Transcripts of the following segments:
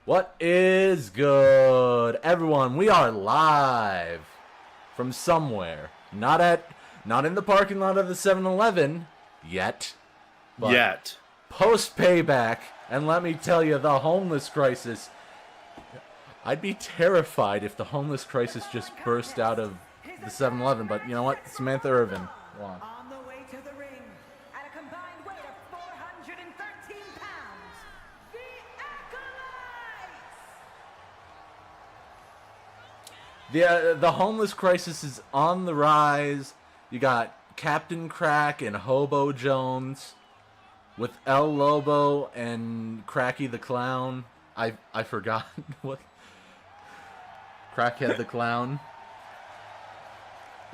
What is good, everyone? We are live from somewhere. Not in the parking lot of the 7-Eleven yet. But post payback, and let me tell you, the homeless crisis. I'd be terrified if the homeless crisis just burst out of the 7-Eleven, but you know what? Samantha Irvin. Go on. On the way to the ring, at a combined weight of 413 pounds, the Acolytes! The homeless crisis is on the rise. You got Captain Crack and Hobo Jones with El Lobo and Cracky the Clown. I forgot what. Crackhead the Clown.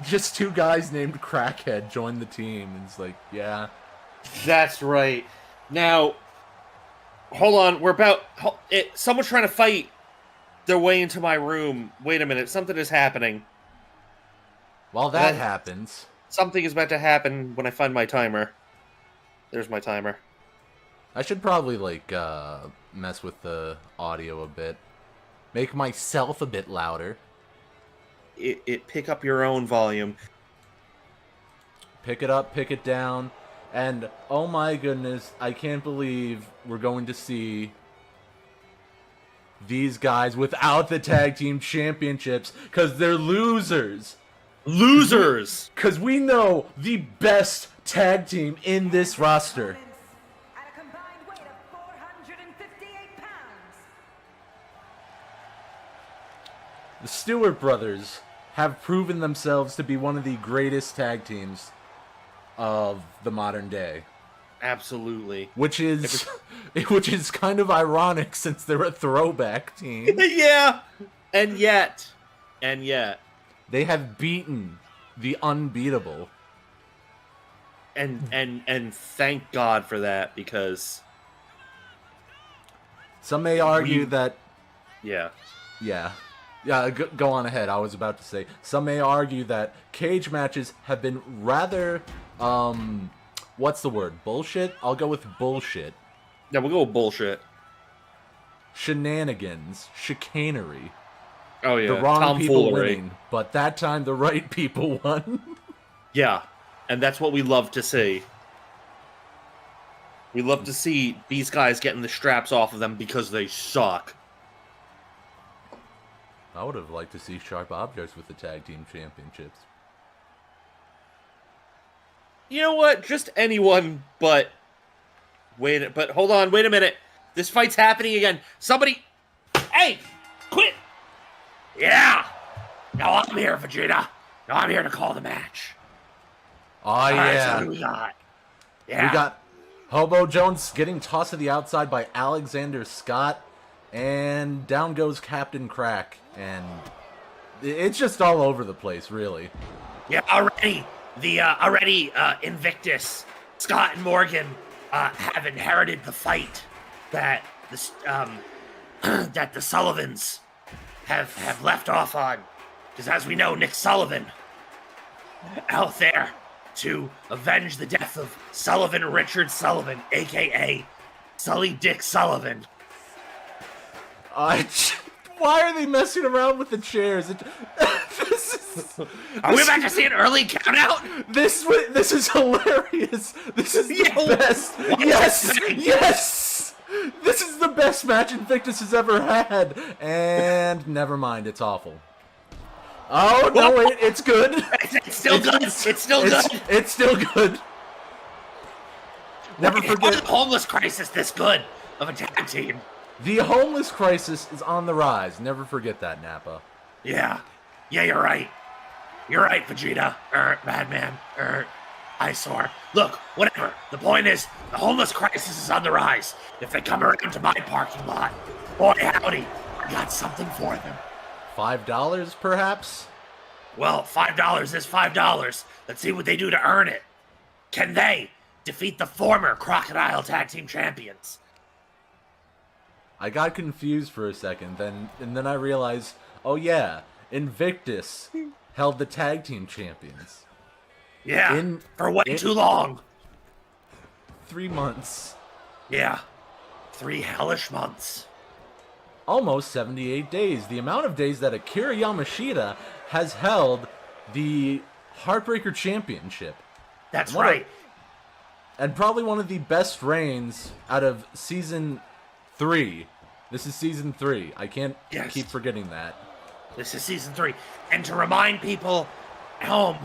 Just two guys named Crackhead joined the team. It's like, yeah. That's right. Now, hold on. Someone's trying to fight their way into my room. Wait a minute. Something is happening. While that happens, something is about to happen when I find my timer. There's my timer. I should probably, mess with the audio a bit. Make myself a bit louder. It pick up your own volume. Pick it up, pick it down. And, oh my goodness, I can't believe we're going to see these guys without the tag team championships, because they're losers. Losers! Because we know the best tag team in this roster. At a combined weight of 458 pounds. The Stewart brothers have proven themselves to be one of the greatest tag teams of the modern day. Absolutely. Which is kind of ironic since they're a throwback team. Yeah. And yet they have beaten the unbeatable. And thank God for that, because some may argue that Yeah, go on ahead. I was about to say, some may argue that cage matches have been rather, what's the word? Bullshit? I'll go with bullshit. Yeah, we'll go with bullshit. Shenanigans. Chicanery. Oh, yeah. The wrong people Tomfoolery. winning. But that time, the right people won. Yeah, and that's what we love to see. We love to see these guys getting the straps off of them because they suck. I would have liked to see Sharp Objects with the tag team championships. You know what? Just anyone, but hold on, wait a minute. This fight's happening again. Somebody, hey, quit. Yeah. Now I'm here, Vegeta. Now I'm here to call the match. Oh, yeah. So who we got? Yeah. We got Hobo Jones getting tossed to the outside by Alexander Scott. And down goes Captain Crack. And it's just all over the place, really. Yeah, already Invictus, Scott and Morgan have inherited the fight that that the Sullivans have left off on. Because as we know, Nick Sullivan out there to avenge the death of Sullivan Richard Sullivan, a.k.a. Sully Dick Sullivan. Why are they messing around with the chairs? Are we about to see an early countout? This is hilarious. This is the best. Yes. This is the best match Invictus has ever had. And never mind, it's awful. Oh no, wait, it's good. It's still good. It's still good. It's still good. Never forget. The homeless crisis this good of a tag team. The homeless crisis is on the rise. Never forget that, Nappa. Yeah, you're right. You're right, Vegeta. Madman. Eyesore. Look, whatever. The point is, the homeless crisis is on the rise. If they come around to my parking lot, boy howdy, I got something for them. $5, perhaps? Well, $5 is $5. Let's see what they do to earn it. Can they defeat the former Crocodile Tag Team Champions? I got confused for a second, and then I realized, oh yeah, Invictus held the tag team champions. Yeah, for way too long. 3 months. Yeah, 3 hellish months. almost 78 days. The amount of days that Akira Yamashita has held the Heartbreaker Championship. That's right. And probably one of the best reigns out of Season 3. This is Season 3. I can't keep forgetting that. This is Season 3. And to remind people at home,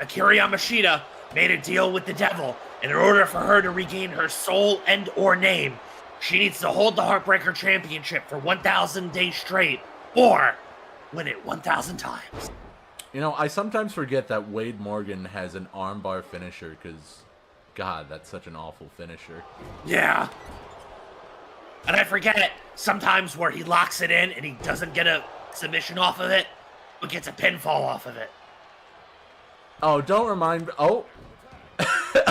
Akira Yamashita made a deal with the devil. And in order for her to regain her soul and or name, she needs to hold the Heartbreaker Championship for 1,000 days straight, or win it 1,000 times. You know, I sometimes forget that Wade Morgan has an armbar finisher, because, God, that's such an awful finisher. Yeah. And I forget sometimes where he locks it in and he doesn't get a submission off of it, but gets a pinfall off of it. Oh, don't remind... Oh!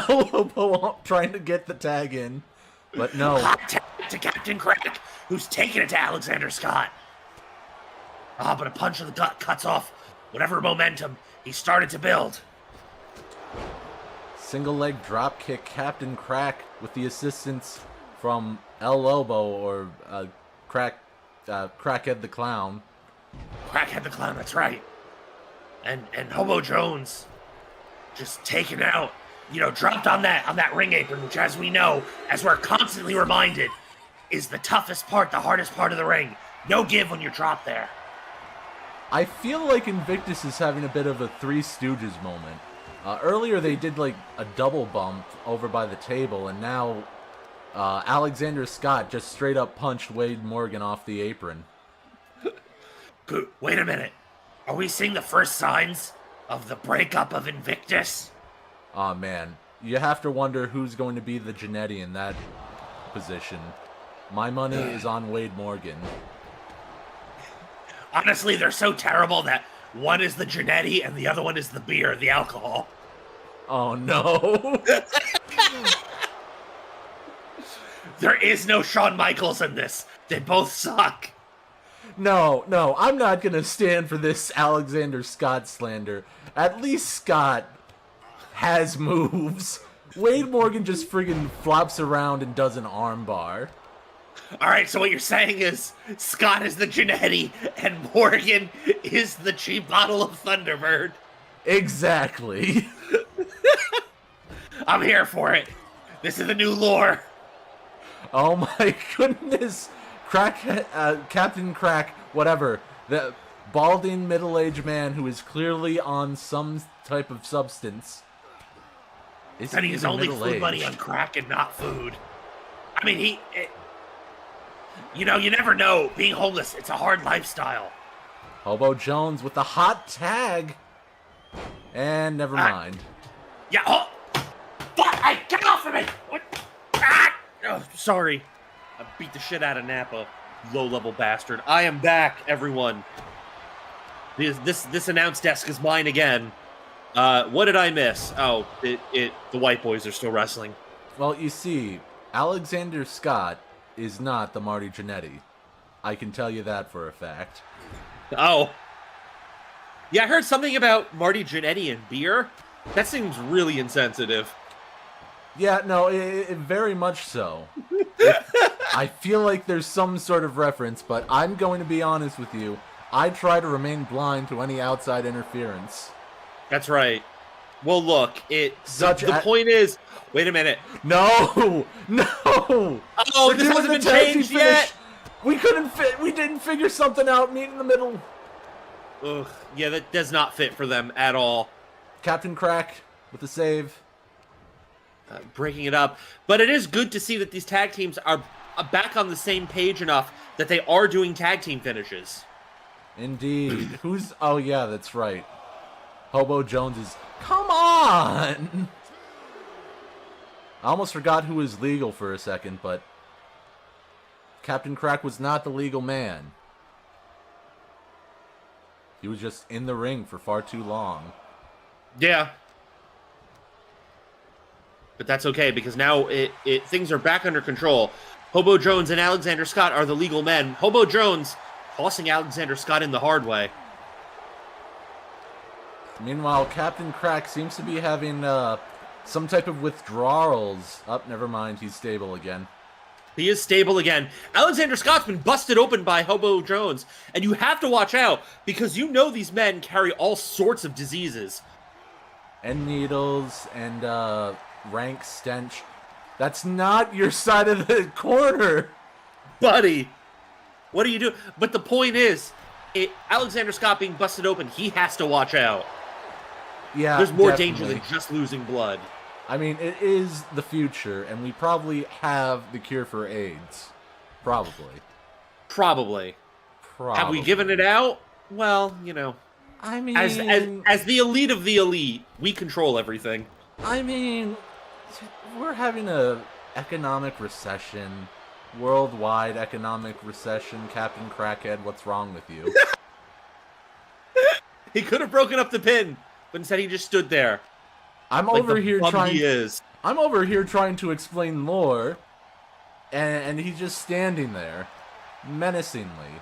Lobo trying to get the tag in, but no. Hot tag to Captain Crack, who's taking it to Alexander Scott. But a punch in the gut cuts off whatever momentum he started to build. Single leg drop kick, Captain Crack with the assistance from El Lobo or Crackhead the Clown. Crackhead the Clown, that's right. And Hobo Jones just taken out, dropped on that ring apron, which, as we know, as we're constantly reminded, is the toughest part, the hardest part of the ring. No give when you're dropped there. I feel like Invictus is having a bit of a Three Stooges moment. Earlier they did like a double bump over by the table, and now Alexander Scott just straight up punched Wade Morgan off the apron. Wait a minute. Are we seeing the first signs of the breakup of Invictus? Aw, man. You have to wonder who's going to be the Jannetty in that position. My money is on Wade Morgan. Honestly, they're so terrible that one is the Jannetty and the other one is the beer, the alcohol. Oh, no. There is no Shawn Michaels in this. They both suck. No, I'm not going to stand for this Alexander Scott slander. At least Scott has moves. Wade Morgan just friggin' flops around and does an armbar. Alright, so what you're saying is Scott is the Jannetty and Morgan is the cheap bottle of Thunderbird. Exactly. I'm here for it. This is the new lore. Oh my goodness. Captain Crack, whatever. The balding middle-aged man who is clearly on some type of substance. Spending his only food money on crack and not food. I mean, you never know. Being homeless, it's a hard lifestyle. Hobo Jones with the hot tag. And never mind. Yeah, get off of me! What? Oh, sorry. I beat the shit out of Nappa, low-level bastard. I am back, everyone. This announce desk is mine again. What did I miss? Oh, the white boys are still wrestling. Well, you see, Alexander Scott is not the Marty Jannetty. I can tell you that for a fact. Oh. Yeah, I heard something about Marty Jannetty and beer. That seems really insensitive. Yeah, no, it very much so. I feel like there's some sort of reference, but I'm going to be honest with you. I try to remain blind to any outside interference. That's right. Well, look, the point is... Wait a minute. No! Oh, this hasn't been changed yet! We didn't figure something out, meet in the middle. Ugh, yeah, that does not fit for them at all. Captain Crack with the save. Breaking it up. But it is good to see that these tag teams are back on the same page enough that they are doing tag team finishes. Indeed. Oh, yeah, that's right. Hobo Jones is... Come on! I almost forgot who was legal for a second, but... Captain Crack was not the legal man. He was just in the ring for far too long. Yeah. But that's okay, because now things are back under control. Hobo Jones and Alexander Scott are the legal men. Hobo Jones tossing Alexander Scott in the hard way. Meanwhile, Captain Crack seems to be having some type of withdrawals. Oh, never mind. He's stable again. He is stable again. Alexander Scott's been busted open by Hobo Jones. And you have to watch out because you know these men carry all sorts of diseases. And needles and rank stench. That's not your side of the corner. Buddy, what do you do? But the point is, Alexander Scott being busted open, he has to watch out. Yeah, there's more definitely. danger than just losing blood. I mean, it is the future, and we probably have the cure for AIDS. Probably. Have we given it out? Well, you know. I mean... As the elite of the elite, we control everything. I mean, we're having a economic recession. Worldwide economic recession. Captain Crackhead, what's wrong with you? He could have broken up the pin, but instead he just stood there. I'm like over here trying. He is. I'm over here trying to explain lore, and he's just standing there, menacingly.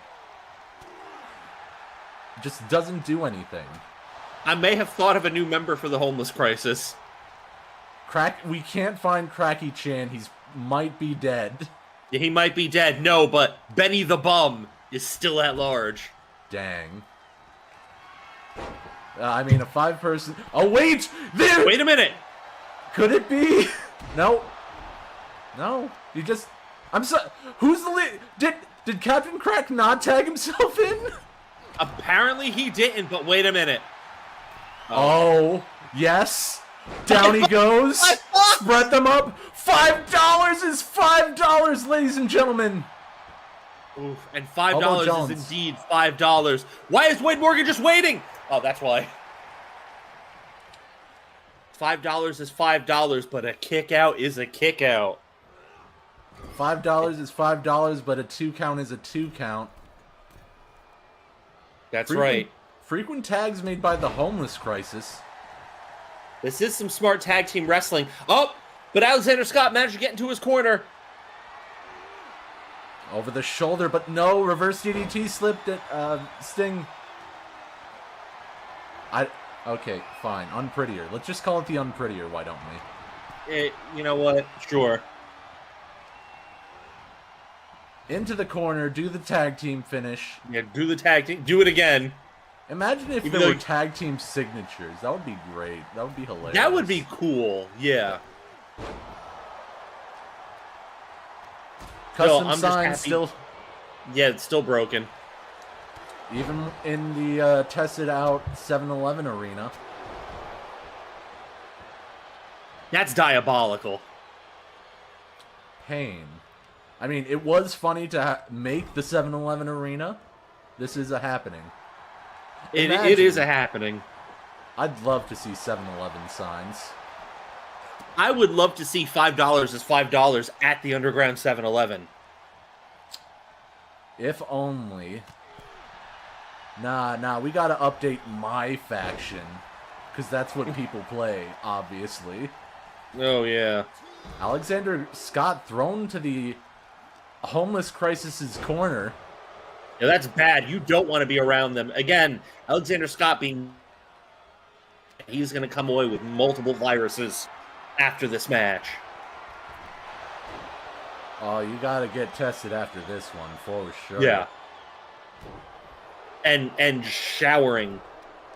Just doesn't do anything. I may have thought of a new member for the homeless crisis. We can't find Cracky Chan. He's might be dead. Yeah, he might be dead. No, but Benny the Bum is still at large. Dang. I mean, a 5-person... Oh, wait! There! Wait a minute! Could it be? No. No. You just... I'm sorry. Who's the lead? Did Captain Crack not tag himself in? Apparently he didn't, but wait a minute. Oh, yes. Down he goes. Spread them up. $5 is $5, ladies and gentlemen. Oof, and $5 is indeed $5. Why is Wade Morgan just waiting? Oh, that's why. $5 is $5, but a kick out is a kick out. $5 is $5, but a 2 count is a 2 count. That's right. Frequent tags made by the homeless crisis. This is some smart tag team wrestling. Oh, but Alexander Scott managed to get into his corner. Over the shoulder, but no, reverse DDT slipped at Sting. Okay, fine. Unprettier. Let's just call it the unprettier, why don't we? You know what? Sure. Into the corner, do the tag team finish. Yeah, do the tag team. Do it again. Imagine if there were tag team signatures. That would be great. That would be hilarious. That would be cool, yeah. Custom sign still... Yeah, it's still broken. Even in the tested out 7-Eleven arena. That's diabolical. Pain. I mean, it was funny to make the 7-Eleven arena. This is a happening. It is a happening. I'd love to see 7-Eleven signs. I would love to see $5 is $5 at the underground 7-Eleven. If only. Nah, we gotta update my faction. Because that's what people play, obviously. Oh, yeah. Alexander Scott thrown to the homeless crisis's corner. Yeah, that's bad. You don't want to be around them. Again, Alexander Scott being... He's going to come away with multiple viruses after this match. Oh, you gotta get tested after this one, for sure. Yeah. And showering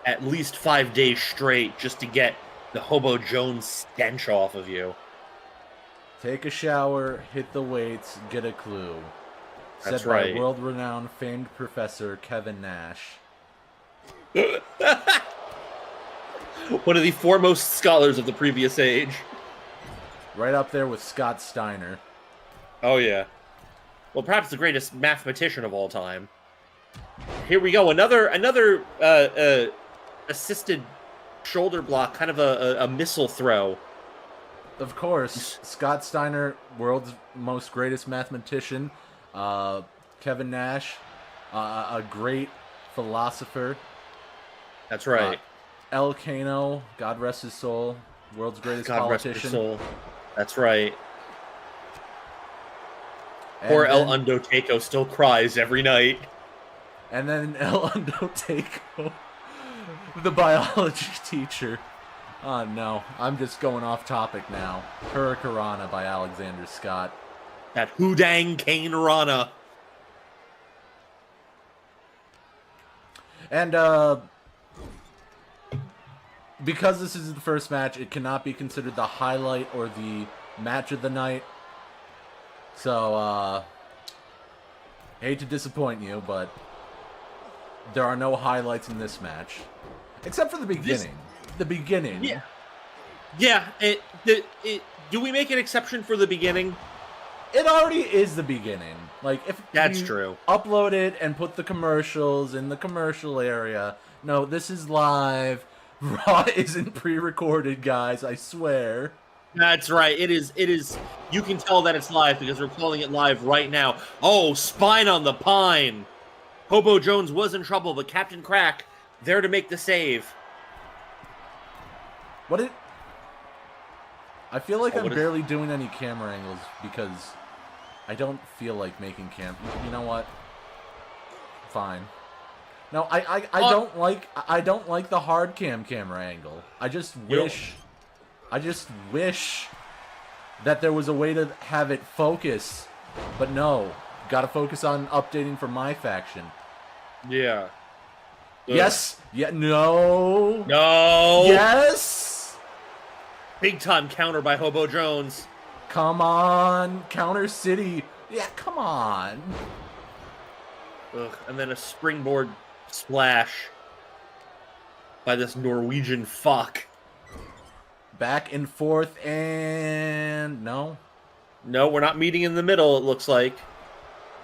at least 5 days straight just to get the Hobo Jones stench off of you. Take a shower, hit the weights, get a clue. That's Said right. by world-renowned famed professor Kevin Nash. One of the foremost scholars of the previous age. Right up there with Scott Steiner. Oh, yeah. Well, perhaps the greatest mathematician of all time. Here we go. Another assisted shoulder block, kind of a missile throw. Of course, Scott Steiner, world's most greatest mathematician. Kevin Nash, a great philosopher. That's right. El Kano, God rest his soul, world's greatest God politician. rest his soul. That's right. And Poor then, El Undoteco still cries every night. And then El Undoteco, the biology teacher. Oh no, I'm just going off topic now. Hurricanrana by Alexander Scott. That Hudang Kane Rana. And because this is the first match, it cannot be considered the highlight or the match of the night. So, hate to disappoint you, but there are no highlights in this match. Except for the beginning. The beginning. Yeah. Yeah, do we make an exception for the beginning? It already is the beginning. Like, if That's you true. upload it and put the commercials in the commercial area. No, this is live. Raw isn't pre-recorded, guys, I swear. That's right. It is. You can tell that it's live because we're calling it live right now. Oh, spine on the pine. Hobo Jones was in trouble, but Captain Crack there to make the save. I feel like I'm barely doing any camera angles because I don't feel like making You know what? Fine. No, I don't like the hard camera angle. I just wish that there was a way to have it focus, but no. Gotta focus on updating for my faction. Yeah. Yes. Yeah. No. No. Yes. Big time counter by Hobo Jones. Come on. Counter City. Yeah, come on. Ugh, and then a springboard splash by this Norwegian fuck. Back and forth and... No. No, we're not meeting in the middle, it looks like.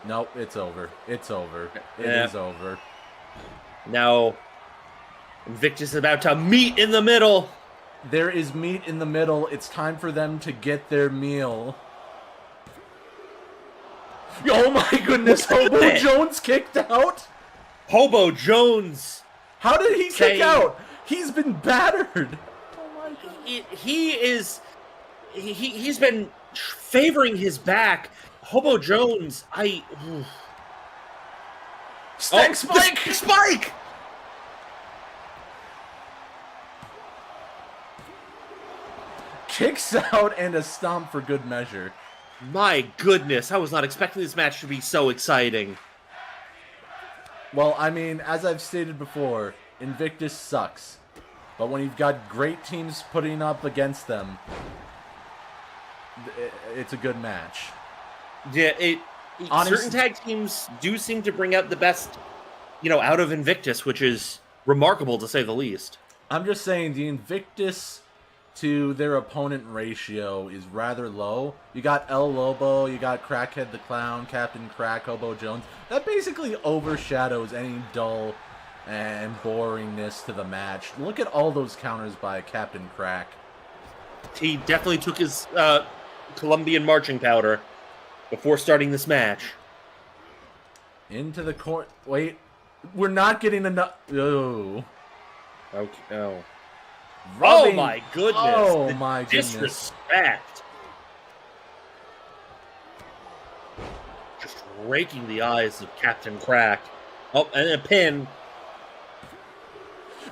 Nope, it's over. It's over. It is over. Now, Invictus is about to meet in the middle. There is meat in the middle. It's time for them to get their meal. Oh my goodness, Hobo Jones kicked out? Hobo Jones! How did he kick out? He's been battered. Oh my god. He's been favoring his back. Hobo Jones, Spike! Spike! Kicks out and a stomp for good measure. My goodness, I was not expecting this match to be so exciting. Well, I mean, as I've stated before, Invictus sucks. But when you've got great teams putting up against them, it's a good match. Yeah, certain tag teams do seem to bring out the best, out of Invictus, which is remarkable to say the least. I'm just saying the Invictus to their opponent ratio is rather low. You got El Lobo, you got Crackhead the Clown, Captain Crack, Hobo Jones. That basically overshadows any dull and boringness to the match. Look at all those counters by Captain Crack. He definitely took his Colombian marching powder before starting this match. Into the court. Wait, we're not getting enough. Oh. Okay. Oh. Rubbing. Oh my goodness! Oh my goodness! Disrespect. Just raking the eyes of Captain Crack. Oh, and a pin.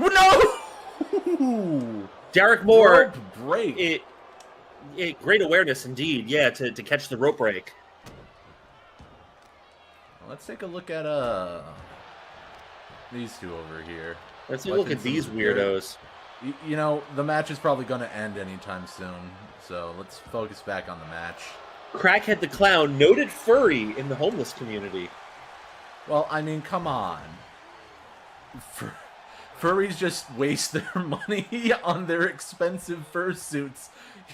No! Derek Moore. Rope break. Great awareness indeed. Yeah, to catch the rope break. Let's take a look at these two over here. Let's take a look at these weirdos. The match is probably going to end anytime soon, so let's focus back on the match. Crackhead the Clown, noted furry in the homeless community. Well, I mean, come on. Furries just waste their money on their expensive fursuits.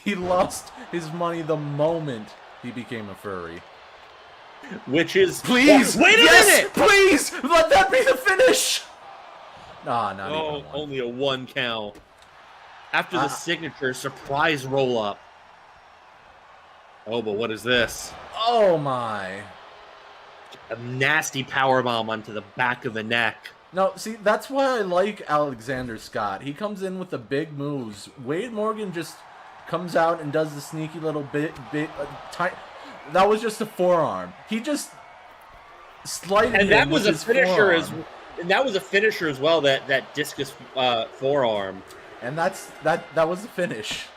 He lost his money the moment he became a furry. Which is... Please! Wait a minute! Please! Let that be the finish! Nah, not even one. Only a 1 count. After the signature, surprise roll-up. Oh, but what is this? Oh, my. A nasty powerbomb onto the back of the neck. No, see, that's why I like Alexander Scott. He comes in with the big moves. Wade Morgan just comes out and does the sneaky little that was just a forearm. He just slighted him. And that was a finisher as well, that discus forearm. And that was the finish.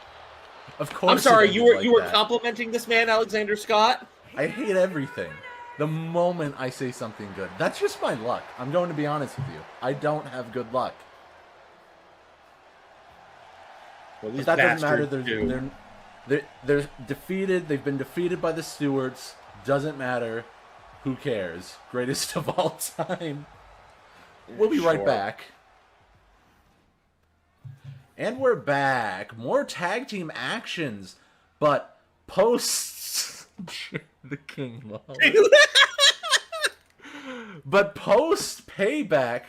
Of course. I'm sorry, you were complimenting this man, Alexander Scott? I hate everything. The moment I say something good. That's just my luck. I'm going to be honest with you. I don't have good luck. Well, but that doesn't matter. They're defeated. They've been defeated by the Stewarts. Doesn't matter. Who cares? Greatest of all time. We'll be right back. And we're back. More tag team actions. But posts... the King Lawler. But post Payback,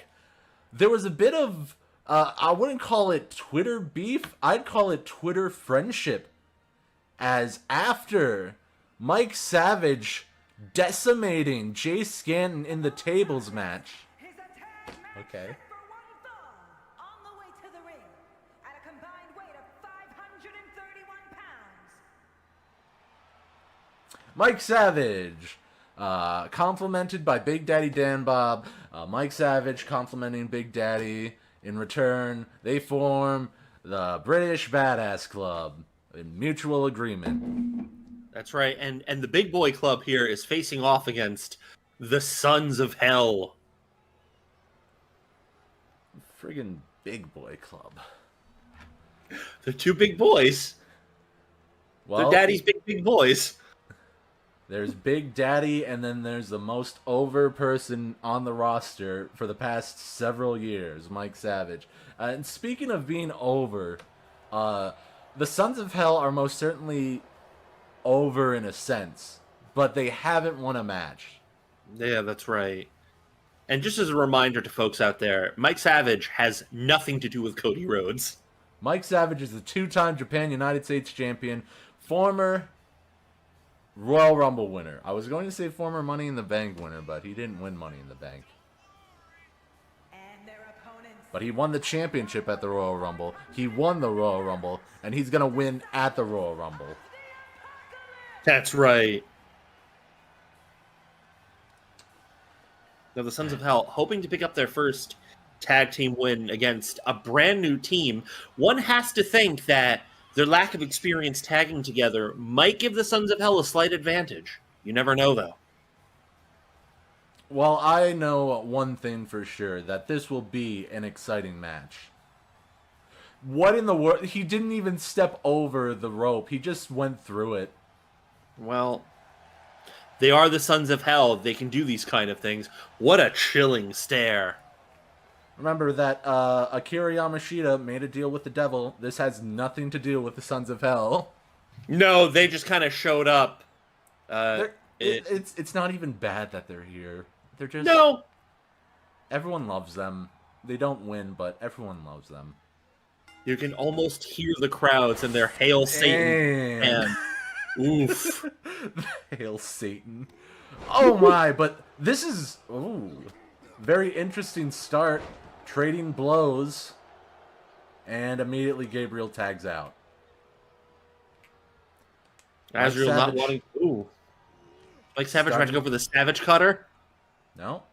there was a bit of... I wouldn't call it Twitter beef. I'd call it Twitter friendship. As after Mike Savage decimating Jay Scanton in the tables match. Okay. On the way to the ring at a combined weight of 531 pounds. Mike Savage, complimented by Big Daddy Dan Bob. Mike Savage complimenting Big Daddy. In return, they form the British Badass Club in mutual agreement. That's right, and the Big Boy Club here is facing off against the Sons of Hell. Friggin' Big Boy Club. They're two big boys. Well, they're Daddy's big boys. There's Big Daddy, and then there's the most over person on the roster for the past several years, Mike Savage. And speaking of being over, the Sons of Hell are most certainly over in a sense, but they haven't won a match. Yeah, that's right. And just as a reminder to folks out there, Mike Savage has nothing to do with Cody Rhodes. Mike Savage is the two-time Japan United States champion, former Royal Rumble winner. I was going to say former Money in the Bank winner, but he didn't win Money in the Bank. And their opponents. But he won the championship at the Royal Rumble. He won the Royal Rumble, and he's going to win at the Royal Rumble. That's right. Now the Sons of Hell hoping to pick up their first tag team win against a brand new team. One has to think that their lack of experience tagging together might give the Sons of Hell a slight advantage. You never know, though. Well, I know one thing for sure, that this will be an exciting match. What in the world? He didn't even step over the rope. He just went through it. Well, they are the Sons of Hell. They can do these kind of things. What a chilling stare. Remember that Akira Yamashita made a deal with the devil. This has nothing to do with the Sons of Hell. No, they just kind of showed up. It's not even bad that they're here. They're just... No! Everyone loves them. They don't win, but everyone loves them. You can almost hear the crowds and their Hail Satan. And oof. Hail Satan. Oh my, but this is... Ooh. Very interesting start. Trading blows. And immediately Gabriel tags out. Azrael not wanting... Ooh. Like Savage tried to go for the Savage Cutter? No.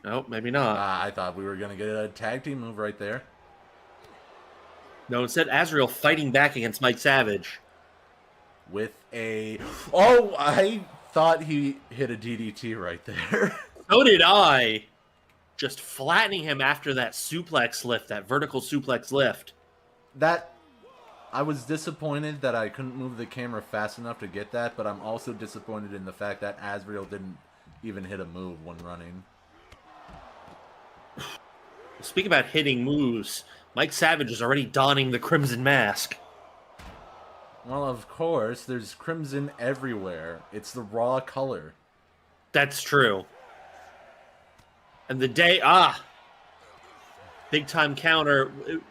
No, maybe not. I thought we were going to get a tag team move right there. No, instead Azrael fighting back against Mike Savage. With a... Oh, I thought he hit a DDT right there. So did I. Just flattening him after that suplex lift, that vertical suplex lift. I was disappointed that I couldn't move the camera fast enough to get that, but I'm also disappointed in the fact that Azrael didn't even hit a move when running. Speaking about hitting moves, Mike Savage is already donning the Crimson Mask. Well, of course, there's crimson everywhere. It's the raw color. That's true. And the day... Big time counter.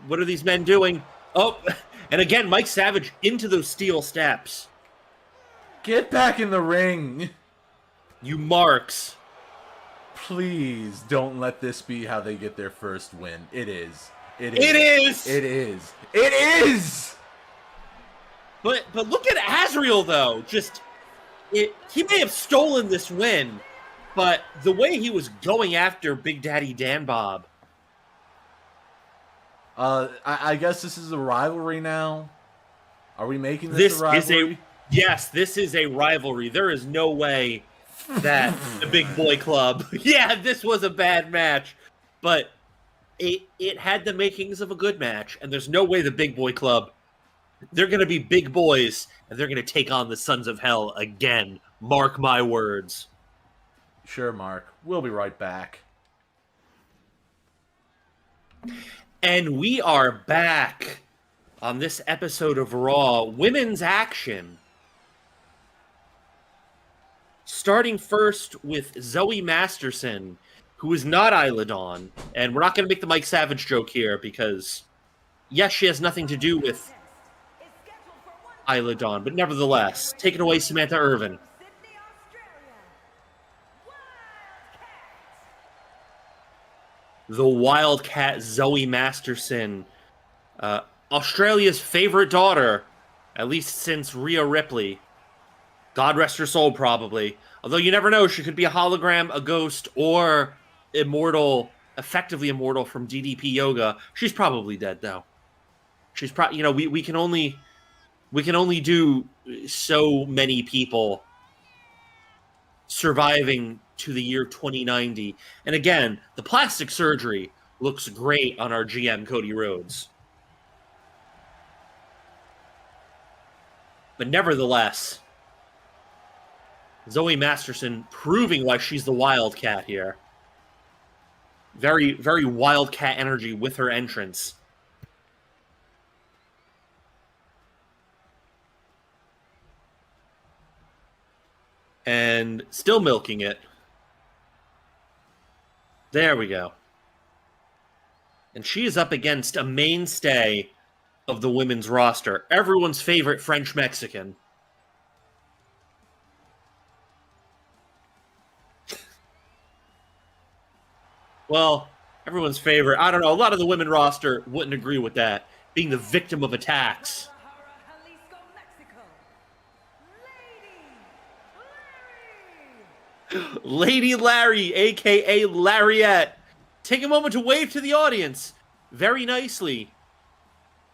What are these men doing? Oh, and again, Mike Savage into those steel steps. Get back in the ring! You marks. Please don't let this be how they get their first win. It is. It is! It is! It is! But look at Azrael, though. He may have stolen this win, but the way he was going after Big Daddy Dan Bob. I guess this is a rivalry now. Are we making this a rivalry? Yes, this is a rivalry. There is no way that the Big Boy Club... Yeah, this was a bad match, but it had the makings of a good match, and there's no way the Big Boy Club... They're going to be big boys, and they're going to take on the Sons of Hell again. Mark my words. Sure, Mark. We'll be right back. And we are back on this episode of Raw. Women's action. Starting first with Zoe Masterson, who is not Isla Dawn. And we're not going to make the Mike Savage joke here because, yes, she has nothing to do with Isla Dawn, but nevertheless, taking away Samantha Irvin. The Wildcat Zoe Masterson, Australia's favorite daughter, at least since Rhea Ripley. God rest her soul, probably. Although you never know, she could be a hologram, a ghost, or immortal, effectively immortal from DDP Yoga. She's probably dead, though. She's probably, we can only do so many people surviving to the year 2090. And again, the plastic surgery looks great on our GM, Cody Rhodes. But nevertheless, Zoe Masterson proving why she's the Wildcat here. Very, very Wildcat energy with her entrance. And still milking it. There we go. And she is up against a mainstay of the women's roster. Everyone's favorite French-Mexican. Well, everyone's favorite. I don't know. A lot of the women roster wouldn't agree with that. Being the victim of attacks. Lady Larry, a.k.a. Lariette. Take a moment to wave to the audience. Very nicely.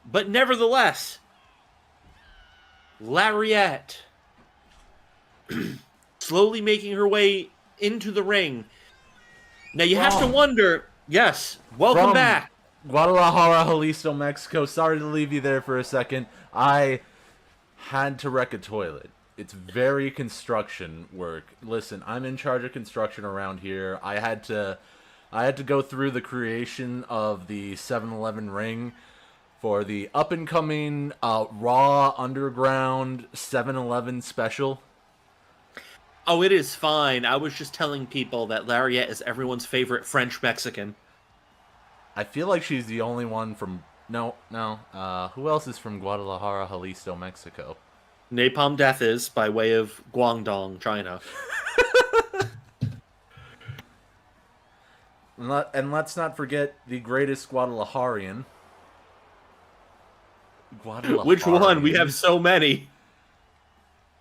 But nevertheless, Lariette slowly making her way into the ring. Now you have to wonder, yes, welcome back. Guadalajara, Jalisco, Mexico. Sorry to leave you there for a second. I had to wreck a toilet. It's very construction work. Listen, I'm in charge of construction around here. I had to go through the creation of the 7-Eleven ring for the up-and-coming Raw Underground 7-Eleven special. Oh, it is fine. I was just telling people that Lariette is everyone's favorite French-Mexican. I feel like she's the only one from... No. Who else is from Guadalajara, Jalisco, Mexico? Napalm Death is, by way of Guangdong, China. And let's not forget the greatest Guadalajarian. Which one? We have so many.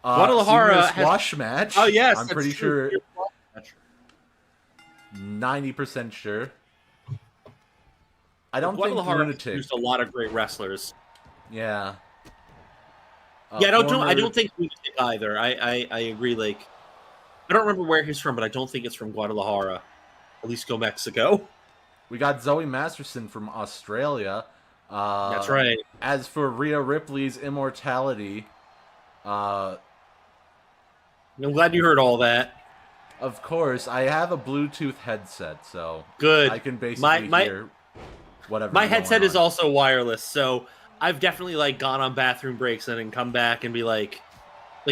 Guadalajara squash match. Oh yes, I'm pretty sure. 90% sure. I don't think Lunatik produced a lot of great wrestlers. Yeah. I don't think Lunatik either. I agree. Like, I don't remember where he's from, but I don't think it's from Guadalajara, Jalisco, Mexico. We got Zoe Masterson from Australia. That's right. As for Rhea Ripley's immortality, I'm glad you heard all that. Of course, I have a Bluetooth headset, so good. I can basically hear whatever. My headset is also wireless, so I've definitely gone on bathroom breaks and then come back and be like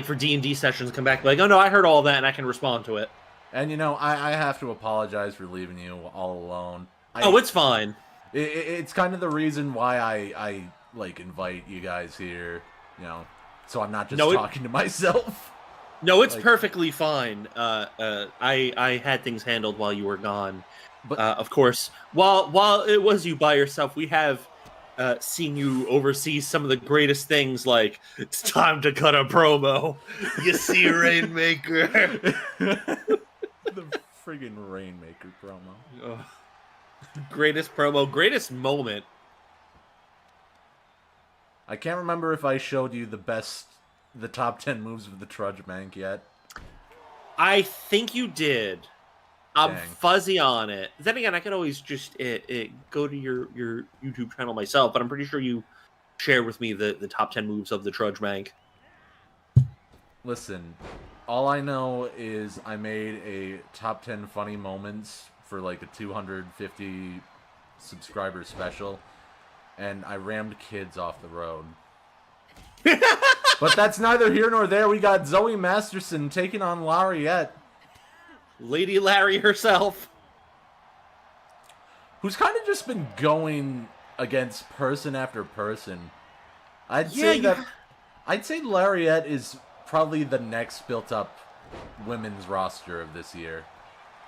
for D&D sessions, come back and be like, oh no, I heard all that and I can respond to it. And I have to apologize for leaving you all alone. It's fine. It's kind of the reason why I invite you guys here, so I'm not just talking to myself. No, it's perfectly fine. I had things handled while you were gone. But of course, while it was you by yourself, we have seen you oversee some of the greatest things, like, it's time to cut a promo. You see, Rainmaker. The friggin' Rainmaker promo. Greatest promo, greatest moment. I can't remember if I showed you the best the top 10 moves of the Trudgemank yet. I think you did. I'm Dang. fuzzy on it. Then again, I could always just go to your YouTube channel myself, but I'm pretty sure you shared with me the top 10 moves of the Trudgemank. Listen, all I know is I made a top 10 funny moments for like a 250 subscriber special, and I rammed kids off the road. But that's neither here nor there. We got Zoe Masterson taking on Lariette. Lady Larry herself. Who's kind of just been going against person after person. I'd say Lariette is probably the next built up women's roster of this year.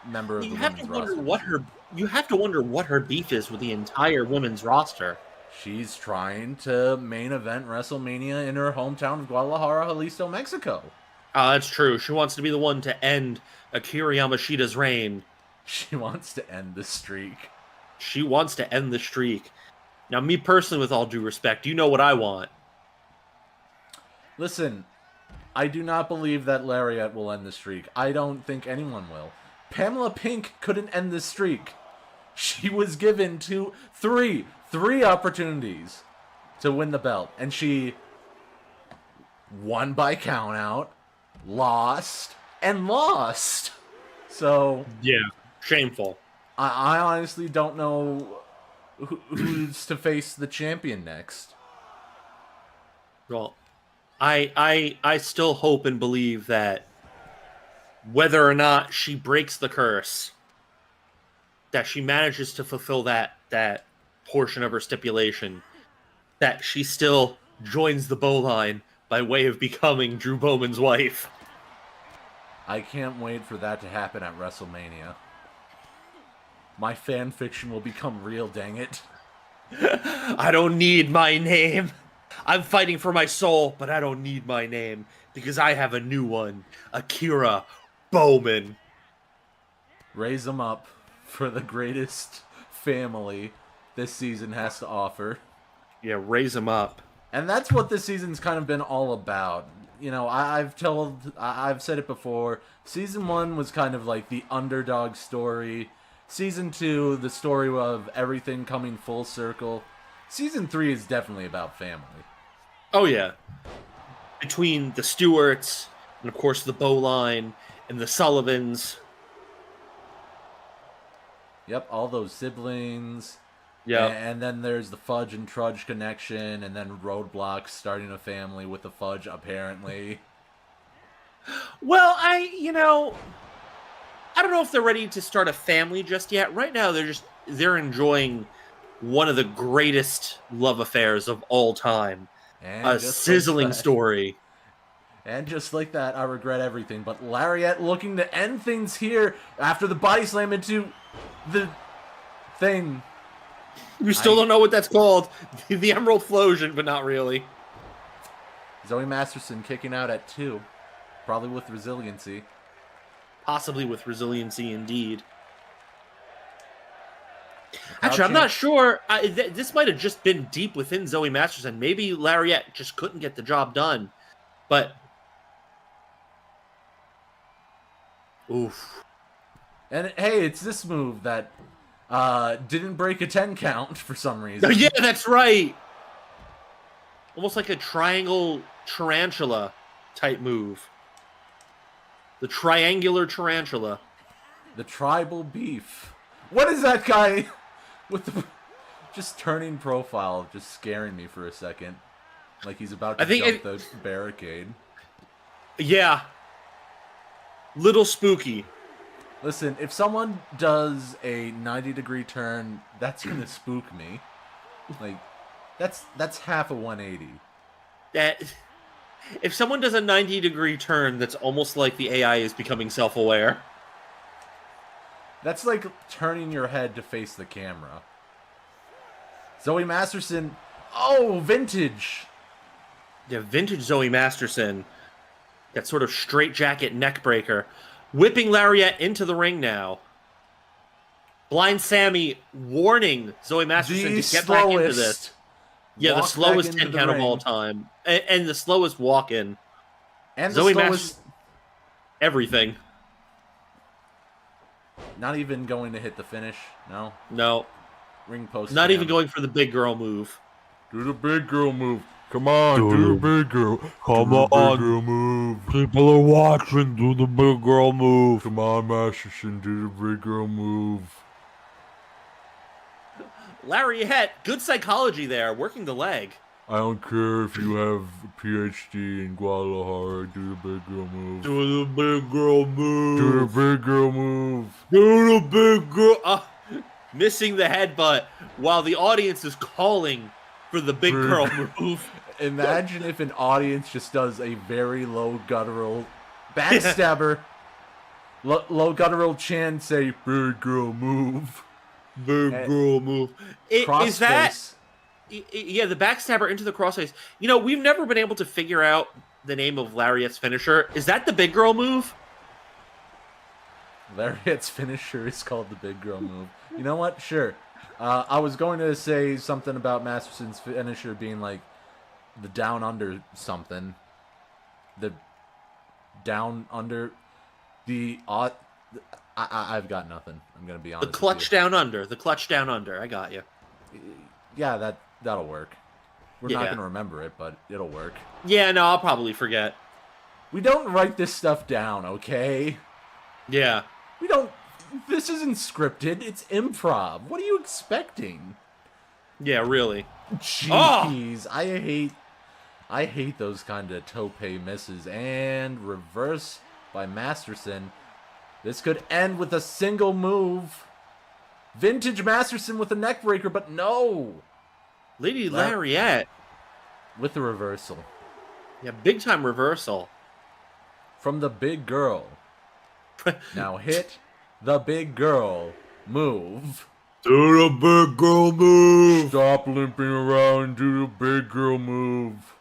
Member of the women's roster. You have to wonder what her beef is with the entire women's roster. She's trying to main event WrestleMania in her hometown of Guadalajara, Jalisco, Mexico. That's true. She wants to be the one to end Akira Yamashita's reign. She wants to end the streak. She wants to end the streak. Now, me personally, with all due respect, you know what I want. Listen, I do not believe that Lariette will end the streak. I don't think anyone will. Pamela Pink couldn't end the streak. She was given three opportunities to win the belt, and she won by countout, lost, and lost. So yeah, shameful. I honestly don't know who's to face the champion next. Well, I still hope and believe that whether or not she breaks the curse, that she manages to fulfill that portion of her stipulation, that she still joins the Bowline by way of becoming Drew Bowman's wife. I can't wait for that to happen at WrestleMania. My fan fiction will become real, dang it. I don't need my name. I'm fighting for my soul, but I don't need my name because I have a new one. Akira Bowman. Raise them up for the greatest family this season has to offer. Yeah, raise them up. And that's what this season's kind of been all about. You know, I've said it before. Season 1 was kind of like the underdog story. Season 2, the story of everything coming full circle. Season 3 is definitely about family. Oh, yeah. Between the Stewarts, and of course the Bowline, and the Sullivans. Yep, all those siblings. Yeah. And then there's the Fudge and Trudge connection, and then Roadblock starting a family with the Fudge, apparently. Well, I don't know if they're ready to start a family just yet. Right now, they're enjoying one of the greatest love affairs of all time. And a sizzling story. And just like that, I regret everything. But Lariette looking to end things here after the body slam into the thing. We still don't know what that's called. The Emerald Flosion, but not really. Zoe Masterson kicking out at 2. Probably with resiliency. Possibly with resiliency, indeed. Actually, I'm not sure. This might have just been deep within Zoe Masterson. Maybe Lariette just couldn't get the job done. But... oof. And hey, it's this move that didn't break a 10 count for some reason. Oh, yeah, that's right. Almost like a triangle tarantula type move. The triangular tarantula. The tribal beef. What is that guy with the just turning profile just scaring me for a second? Like he's about to jump the barricade. Yeah. Little spooky. Listen, if someone does a 90-degree turn, that's gonna spook me. Like, that's half a 180. If someone does a 90-degree turn, that's almost like the AI is becoming self-aware. That's like turning your head to face the camera. Zoe Masterson, oh, vintage. Yeah, vintage Zoe Masterson. That sort of straitjacket neck breaker. Whipping Lariette into the ring now. Blind Sammy warning Zoe Masterson to get back into this. Yeah, the slowest 10 count of all time. And the slowest walk-in. And Zoe the Masters, everything. Not even going to hit the finish. No. No. Ring post. Not even going for the big girl move. Do the big girl move. Come on, do the big girl. Come do the on. big girl move. People are watching. Do the big girl move. Come on, Masterson. Do the big girl move. Lariette, good psychology there, working the leg. I don't care if you have a PhD in Guadalajara. Do the big girl move. Do the big girl move. Do the big girl move. Do the big girl. Missing the headbutt while the audience is calling for the big girl move. Imagine if an audience just does a very low guttural backstabber. Low guttural chant say, big girl move. Big girl move. Is that... Yeah, the backstabber into the crossface. You know, we've never been able to figure out the name of Lariette's finisher. Is that the big girl move? Lariette's finisher is called the big girl move. You know what? Sure. I was going to say something about Masterson's finisher being like the down under something. The down under the I've got nothing. I'm gonna be honest. The clutch down under. The clutch down under. I got you. Yeah, that'll work. We're not gonna remember it, but it'll work. Yeah, no, I'll probably forget. We don't write this stuff down, okay? Yeah. We don't. This isn't scripted. It's improv. What are you expecting? Yeah, really. Jeez, I hate those kind of tope misses. And reverse by Masterson. This could end with a single move. Vintage Masterson with a neck breaker, but no. Lady Lariette. With the reversal. Yeah, big time reversal. From the big girl. Now hit the big girl move. Do the big girl move. Stop limping around. Do the big girl move.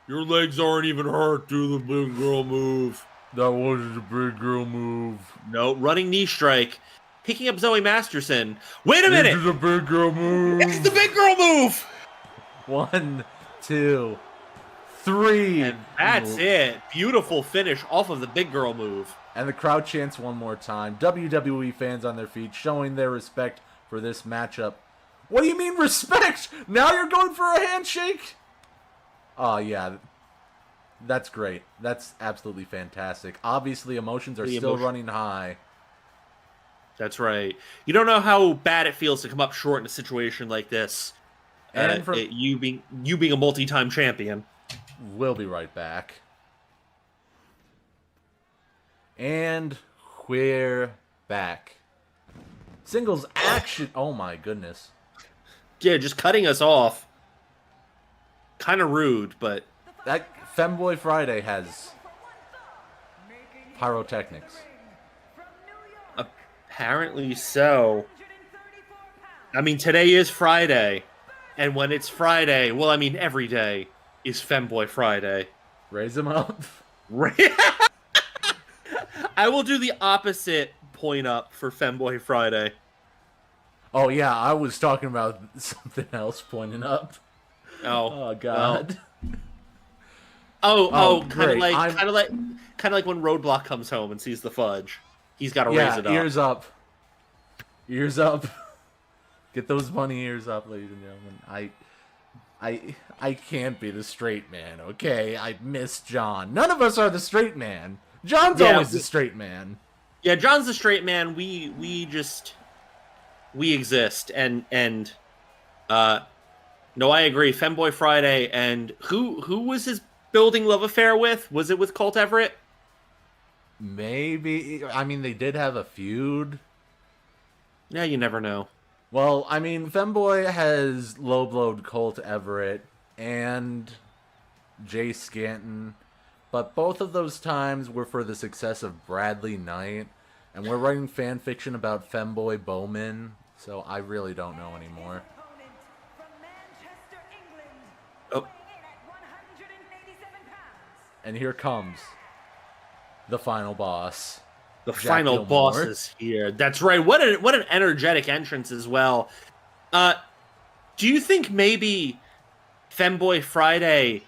Your legs aren't even hurt. Do the big girl move. That wasn't the big girl move. No, running knee strike. Picking up Zoe Masterson. Wait a minute! This is a big girl move. It's the big girl move! 1, 2, 3. And that's it. Beautiful finish off of the big girl move. And the crowd chants one more time. WWE fans on their feet showing their respect for this matchup. What do you mean respect? Now you're going for a handshake? Oh, yeah. That's great. That's absolutely fantastic. Obviously, emotions are still running high. That's right. You don't know how bad it feels to come up short in a situation like this. And you being a multi-time champion. We'll be right back. And we're back. Singles action. Oh my goodness. Yeah, just cutting us off. Kind of rude, but... That Femboy Friday has pyrotechnics. Apparently so. I mean, today is Friday. And when it's Friday, well, I mean, every day is Femboy Friday. Raise them up. I will do the opposite point up for Femboy Friday. Oh, yeah, I was talking about something else pointing up. Oh God. Well. Kind of like when Roadblock comes home and sees the Fudge. He's got to raise it up. Ears up. Ears up. Get those bunny ears up, ladies and gentlemen. I can't be the straight man, okay? I miss John. None of us are the straight man. John's always the straight man. Yeah, John's the straight man. We exist, and no, I agree. Femboy Friday, and who was his building love affair with? Was it with Colt Everett? Maybe. I mean, they did have a feud. Yeah, you never know. Well, I mean, Femboy has low-blowed Colt Everett and Jay Scanton, but both of those times were for the success of Bradley Knight, and we're writing fan fiction about Femboy Bowman, so I really don't know anymore. Oh. And here comes the final boss. The Jack final Gilmore. boss is here. That's right. What an energetic entrance as well. Do you think maybe Femboy Friday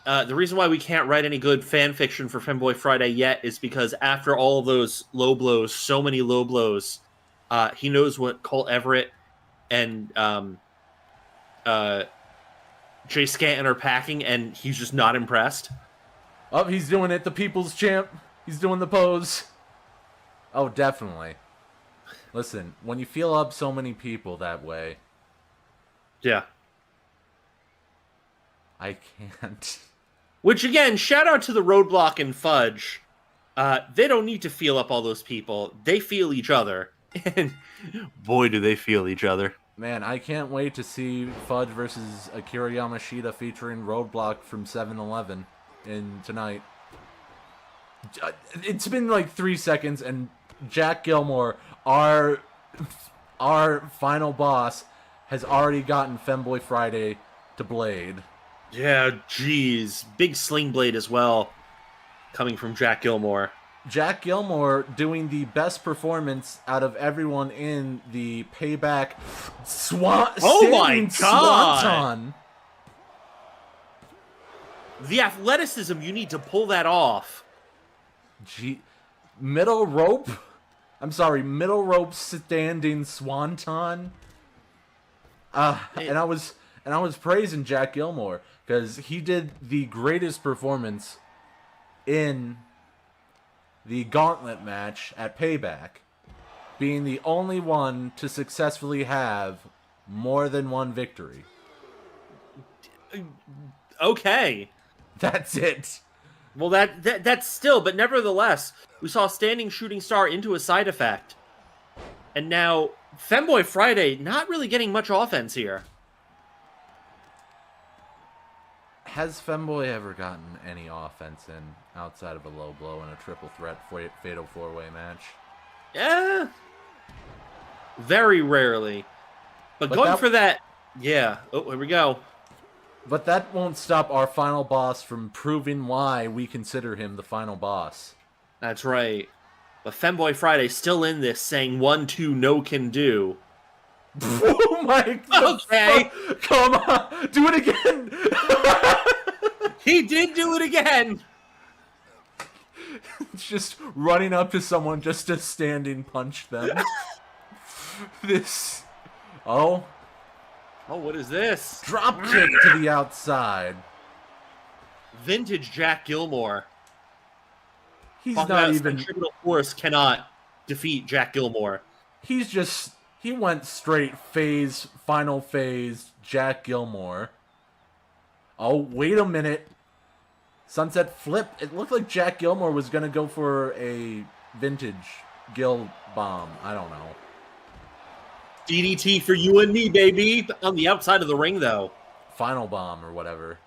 The reason why we can't write any good fan fiction for Femboy Friday yet is because after all of those low blows, so many low blows, he knows what Colt Everett and Jay Scanton are packing, and he's just not impressed. Oh, he's doing it. The people's champ. He's doing the pose. Oh, definitely. Listen, when you feel up so many people that way... Yeah. I can't. Which, again, shout out to the Roadblock and Fudge. They don't need to feel up all those people. They feel each other. And boy, do they feel each other. Man, I can't wait to see Fudge versus Akira Yamashita featuring Roadblock from 7-Eleven tonight. It's been like 3 seconds, and Jack Gilmore, our final boss, has already gotten Femboy Friday to Blade. Yeah, jeez. Big sling blade as well, coming from Jack Gilmore. Jack Gilmore doing the best performance out of everyone in the Payback Oh my God! Swanton. The athleticism, you need to pull that off. Middle rope standing Swanton. And I was praising Jack Gilmore because he did the greatest performance in the gauntlet match at Payback, being the only one to successfully have more than one victory. Okay. That's it. Well, that's still, but nevertheless, we saw standing shooting star into a side effect. And now, Femboy Friday not really getting much offense here. Has Femboy ever gotten any offense in outside of a low blow in a triple threat fatal four-way match? Yeah. Very rarely. But going for that... Yeah. Oh, here we go. But that won't stop our final boss from proving why we consider him the final boss. That's right. But Femboy Friday still in this, saying 1-2 no can do. Oh my God. Okay. Come on. Do it again. He did do it again. Just running up to someone just to standing punch them. This. Oh. Oh, what is this? Drop kick to the outside. Vintage Jack Gilmore. He's Talking not about even. centripetal force cannot defeat Jack Gilmore. He's just. He went straight phase, final phase, Jack Gilmore. Oh, wait a minute. Sunset flip. It looked like Jack Gilmore was going to go for a vintage Gil bomb. I don't know. DDT for you and me, baby. On the outside of the ring, though. Final bomb or whatever.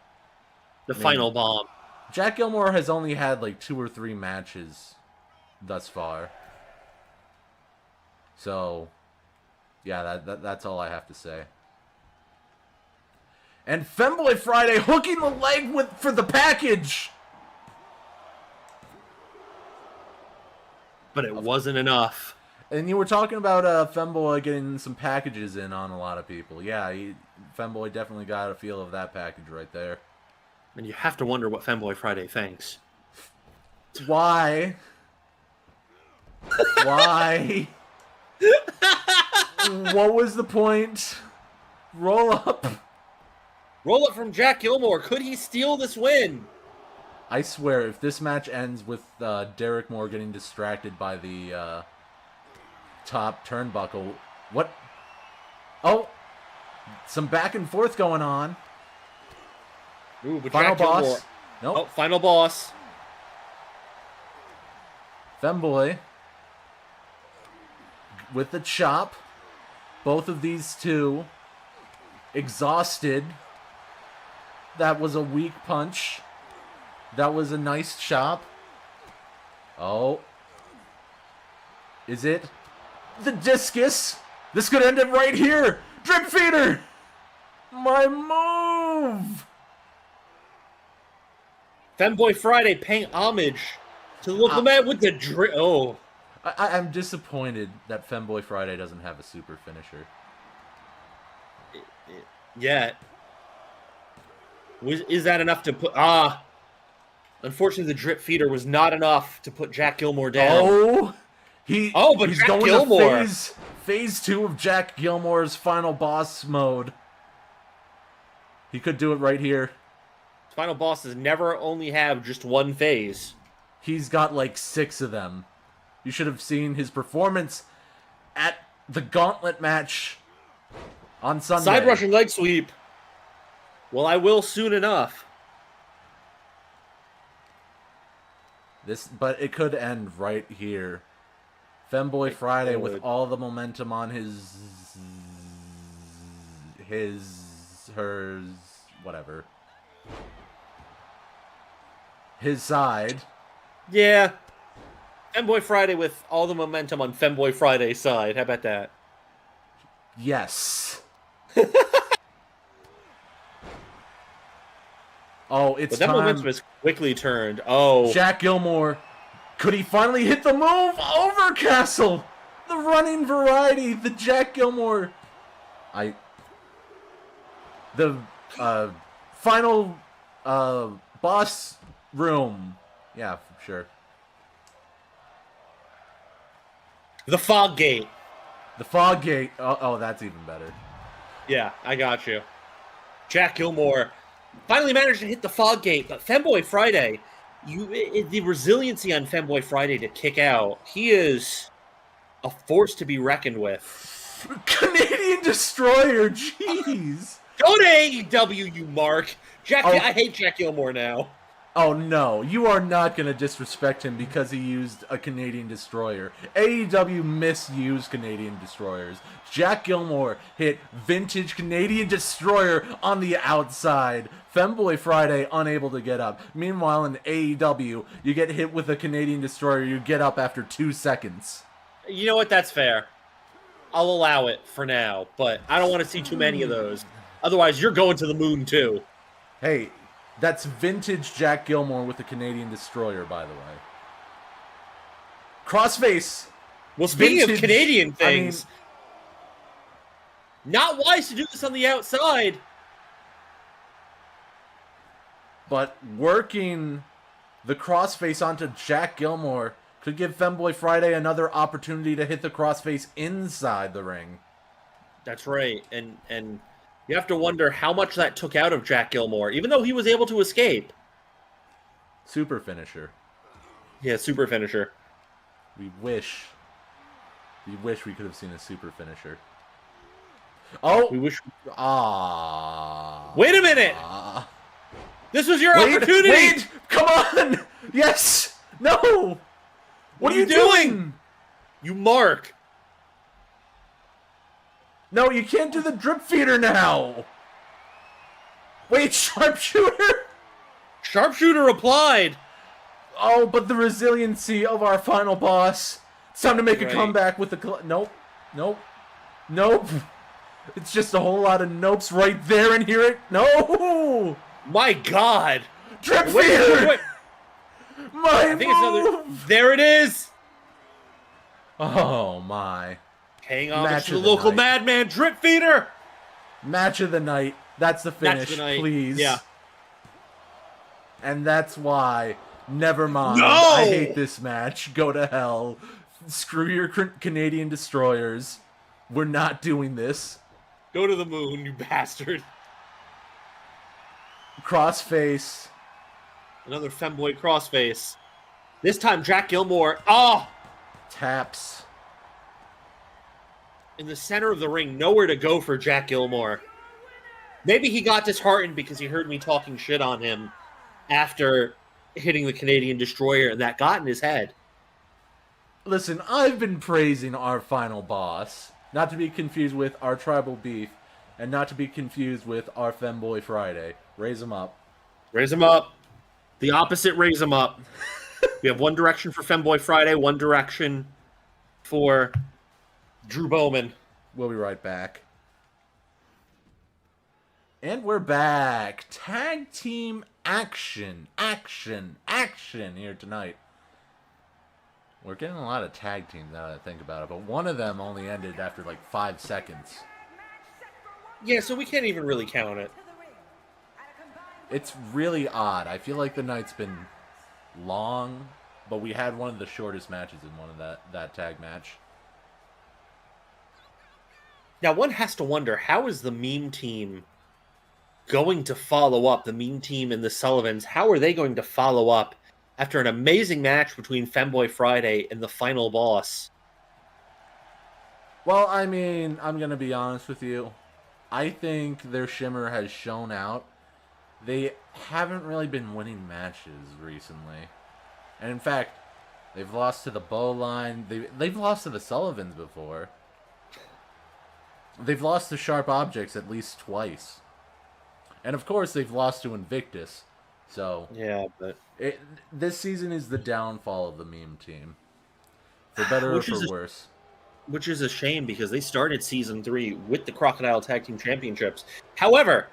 The final bomb. Jack Gilmore has only had like 2 or 3 matches thus far. So, yeah, that's all I have to say. And Femboy Friday hooking the leg for the package. But it wasn't enough. And you were talking about Femboy getting some packages in on a lot of people. Yeah, Femboy definitely got a feel of that package right there. And you have to wonder what Femboy Friday thinks. Why? Why? What was the point? Roll up. Roll up from Jack Gilmore. Could he steal this win? I swear, if this match ends with Derek Moore getting distracted by the top turnbuckle, what? Oh, some back and forth going on. Ooh, but Final Jack boss. Gilmore. Nope. Oh, final boss. Femboy with the chop. Both of these two exhausted. That was a weak punch. That was a nice chop. Oh. Is it? The discus. This could end it right here. Drip feeder. My move. Femboy Friday paying homage to the local man with the drip. Oh. I'm disappointed that Femboy Friday doesn't have a super finisher. Yet. Is that enough to put... Unfortunately, the drip feeder was not enough to put Jack Gilmore down. Oh! But he's Jack going Gilmore. to phase 2 of Jack Gilmore's final boss mode. He could do it right here. Final bosses never only have just one phase. He's got like 6 of them. You should have seen his performance at the gauntlet match on Sunday. Side rushing leg sweep. Well, I will soon enough. But it could end right here. Femboy Friday with all the momentum on hers, whatever. His side. Yeah. Femboy Friday with all the momentum on Femboy Friday's side. How about that? Yes. Oh, it's but that time. momentum is quickly turned. Oh. Jack Gilmore. Could he finally hit the move? Overcastle! The running variety. The Jack Gilmore. The final boss room. Yeah, sure. The fog gate. The fog gate. Oh, that's even better. Yeah, I got you. Jack Gilmore finally managed to hit the fog gate, but Femboy Friday, the resiliency on Femboy Friday to kick out, he is a force to be reckoned with. Canadian Destroyer, jeez. Go to AEW, you mark. I hate Jack Gilmore now. Oh no, you are not going to disrespect him because he used a Canadian Destroyer. AEW misused Canadian Destroyers. Jack Gilmore hit vintage Canadian Destroyer on the outside. Femboy Friday unable to get up. Meanwhile in AEW, you get hit with a Canadian Destroyer, you get up after 2 seconds. You know what, that's fair. I'll allow it for now, but I don't want to see too many of those. Otherwise, you're going to the moon too. Hey, that's vintage Jack Gilmore with the Canadian Destroyer, by the way. Crossface. Well, speaking of Canadian things, not wise to do this on the outside. But working the crossface onto Jack Gilmore could give Femboy Friday another opportunity to hit the crossface inside the ring. That's right, and you have to wonder how much that took out of Jack Gilmore, even though he was able to escape. Super finisher. Yeah, super finisher. We wish we could have seen a super finisher. Oh! We wish... Wait a minute! This was your opportunity! Wait! Come on! Yes! No! What are you doing? You mark. No, you can't do the drip feeder now! Wait, sharpshooter? Sharpshooter applied! Oh, but the resiliency of our final boss. It's time to make a comeback with the... Nope. Nope. Nope. It's just a whole lot of nopes right there and here it... No! My God! Drip feeder! Wait. My I think it's another... There it is! Oh, my. Paying homage to the local madman drip feeder! Match of the night. That's the finish, please. Yeah. And that's why... Never mind. No! I hate this match. Go to hell. Screw your Canadian Destroyers. We're not doing this. Go to the moon, you bastard. Crossface. Another femboy crossface. This time, Jack Gilmore. Oh! Taps. In the center of the ring, nowhere to go for Jack Gilmore. Maybe he got disheartened because he heard me talking shit on him after hitting the Canadian Destroyer, and that got in his head. Listen, I've been praising our final boss, not to be confused with our Tribal Beef, and not to be confused with our Femboy Friday. Raise him up. Raise him up. The opposite, raise him up. We have one direction for Femboy Friday, one direction for Drew Bowman. We'll be right back. And we're back. Tag team action here tonight. We're getting a lot of tag teams now that I think about it, but one of them only ended after like 5 seconds. Yeah, so we can't even really count it. It's really odd. I feel like the night's been long, but we had one of the shortest matches in one of that tag match. Now, one has to wonder, how is the meme team going to follow up? The meme team and the Sullivans, how are they going to follow up after an amazing match between Femboy Friday and the final boss? Well, I mean, I'm going to be honest with you. I think their shimmer has shown out. They haven't really been winning matches recently. And in fact, they've lost to the Bowline. They've lost to the Sullivans before. They've lost to Sharp Objects at least twice. And of course, they've lost to Invictus. So, yeah, but this season is the downfall of the meme team. For better or for worse. Which is a shame, because they started Season 3 with the Crocodile Tag Team Championships. However,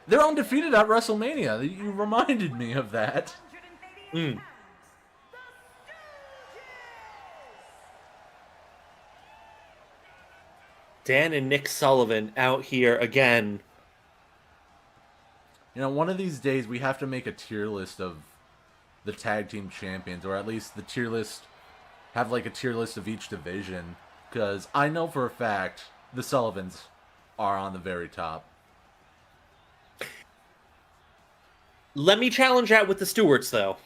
they're undefeated at WrestleMania. You reminded me of that. Dan and Nick Sullivan out here again. You know, one of these days we have to make a tier list of the tag team champions, or at least the tier list, have like a tier list of each division, because I know for a fact the Sullivans are on the very top. Let me challenge that with the Stewarts, though.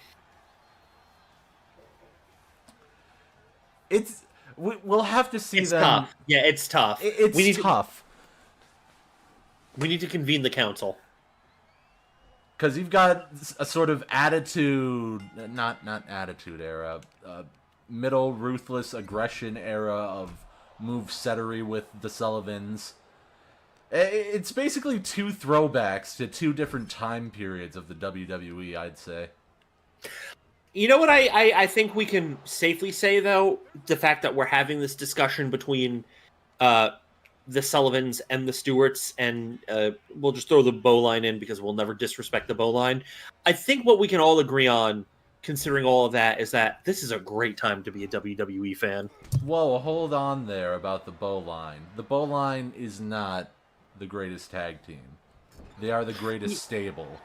We'll have to see them. Tough. Yeah, it's tough. It's tough. We need to convene the council. Because you've got a sort of attitude, not attitude era, middle ruthless aggression era of movesettery with the Sullivans. It's basically two throwbacks to two different time periods of the WWE, I'd say. You know what I think we can safely say, though? The fact that we're having this discussion between the Sullivans and the Stewarts, and we'll just throw the Bowline in because we'll never disrespect the Bowline. I think what we can all agree on, considering all of that, is that this is a great time to be a WWE fan. Whoa, hold on there about the Bowline. The Bowline is not the greatest tag team. They are the greatest stable.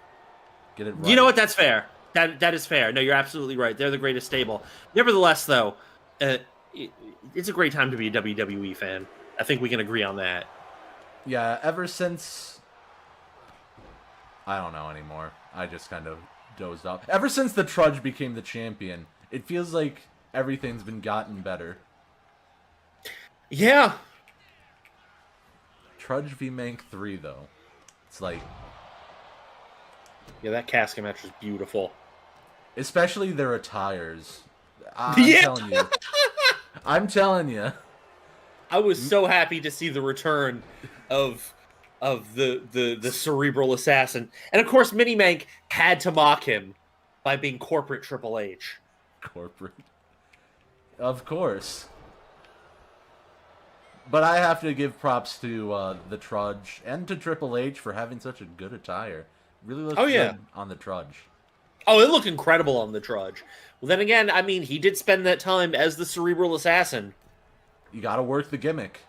Get it right. You know what? That's fair. That is fair. No, you're absolutely right. They're the greatest stable. Nevertheless, though, it's a great time to be a WWE fan. I think we can agree on that. Yeah, ever since... I don't know anymore. I just kind of dozed off. Ever since the Trudge became the champion, it feels like everything's been gotten better. Yeah. Trudge v Mank 3, though. It's like... Yeah, that casket match was beautiful. Especially their attires. Telling you. I'm telling you. I was so happy to see the return of the cerebral assassin. And of course, Mini Mank had to mock him by being corporate Triple H. Corporate. Of course. But I have to give props to the Trudge and to Triple H for having such a good attire. Really looks good on the Trudge. Oh, it looked incredible on the Trudge. Well, then again, I mean, he did spend that time as the cerebral assassin. You gotta work the gimmick.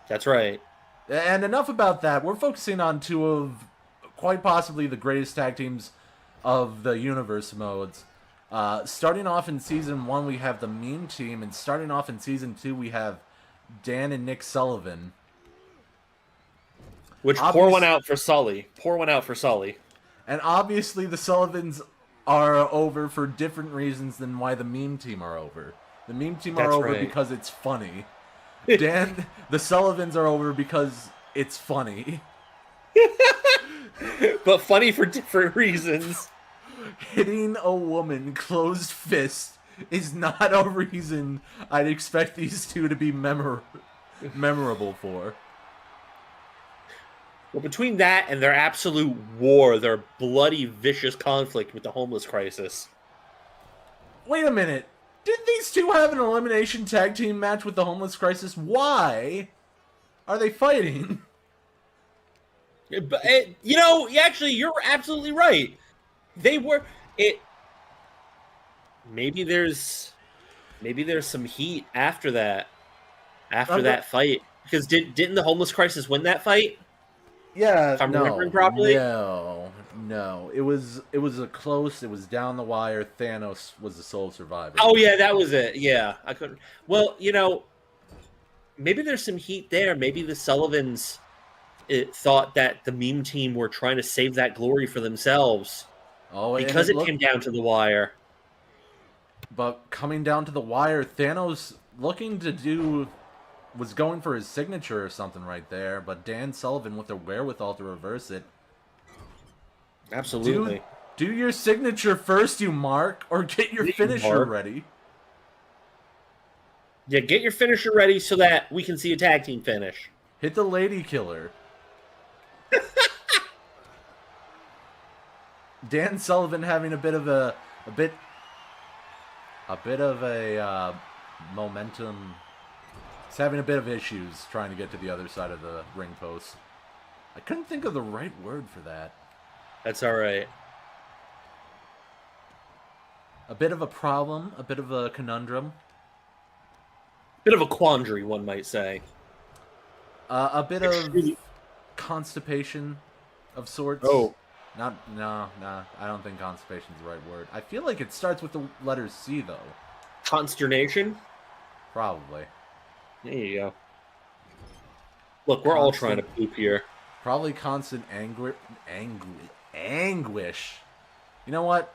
That's right. And enough about that. We're focusing on two of quite possibly the greatest tag teams of the universe modes. Starting off in Season 1, we have the Meme Team. And starting off in Season 2, we have Dan and Nick Sullivan. Which, pour one out for Sully. Pour one out for Sully. And obviously the Sullivans are over for different reasons than why the Meme Team are over. The Meme Team are over because it's funny. Dan, the Sullivans are over because it's funny. But funny for different reasons. Hitting a woman closed fist is not a reason I'd expect these two to be memorable for. Well, between that and their absolute war, their bloody, vicious conflict with the homeless crisis. Wait a minute. Did these two have an elimination tag team match with the homeless crisis? Why are they fighting? You know, actually, you're absolutely right. They were... Maybe there's some heat after that. After that fight. Because didn't the homeless crisis win that fight? Yeah, if I'm remembering properly? No, it was a close. It was down the wire. Thanos was the sole survivor. Oh yeah, that was it. Yeah, I couldn't. Well, maybe there's some heat there. Maybe the Sullivans thought that the meme team were trying to save that glory for themselves because it came down to the wire. But coming down to the wire, Thanos was going for his signature or something right there. But Dan Sullivan with the wherewithal to reverse it. Absolutely. Do your signature first, you Mark, or get your finisher ready. Yeah, get your finisher ready so that we can see a tag team finish. Hit the lady killer. Dan Sullivan having a bit of a momentum. He's having a bit of issues trying to get to the other side of the ring post. I couldn't think of the right word for that. That's all right. A bit of a problem, a bit of a conundrum. Bit of a quandary, one might say. A bit of constipation of sorts. Oh. No, I don't think constipation is the right word. I feel like it starts with the letter C, though. Consternation? Probably. There you go. Look, we're all trying to poop here. Probably constant anguish. You know what?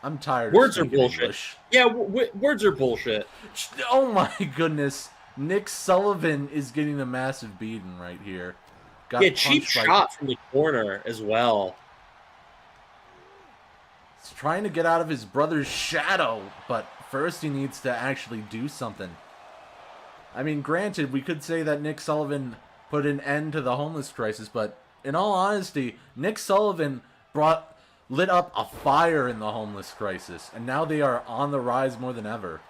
I'm tired words of are bullshit. English. Yeah, words are bullshit. Oh my goodness. Nick Sullivan is getting a massive beating right here. Cheap shot from the corner as well. He's trying to get out of his brother's shadow, but first he needs to actually do something. I mean, granted, we could say that Nick Sullivan put an end to the homeless crisis, but in all honesty, Nick Sullivan lit up a fire in the homeless crisis, and now they are on the rise more than ever.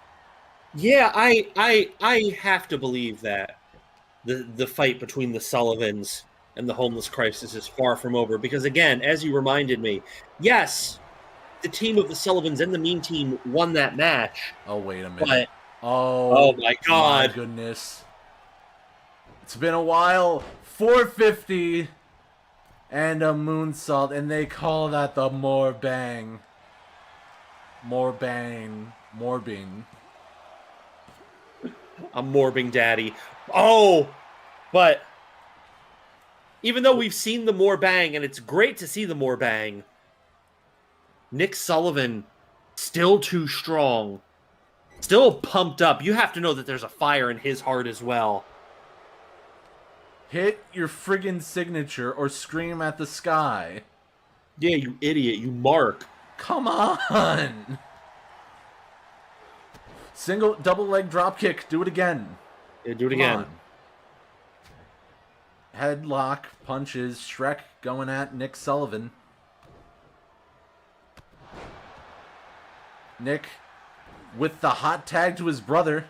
Yeah, I have to believe that the fight between the Sullivans and the homeless crisis is far from over, because again, as you reminded me, yes, the team of the Sullivans and the Mean Team won that match. Oh, wait a minute. But, oh my God. My goodness. It's been a while. 450 and a moonsault, and they call that the more bang. More bang. Morbing. I'm morbing daddy. Oh, but even though we've seen the more bang, and it's great to see the more bang, Nick Sullivan still too strong. Still pumped up. You have to know that there's a fire in his heart as well. Hit your friggin' signature or scream at the sky. Yeah, you idiot. You mark. Come on. Double leg drop kick. Do it again. Yeah, do it again. Headlock punches. Shrek going at Nick Sullivan. Nick with the hot tag to his brother.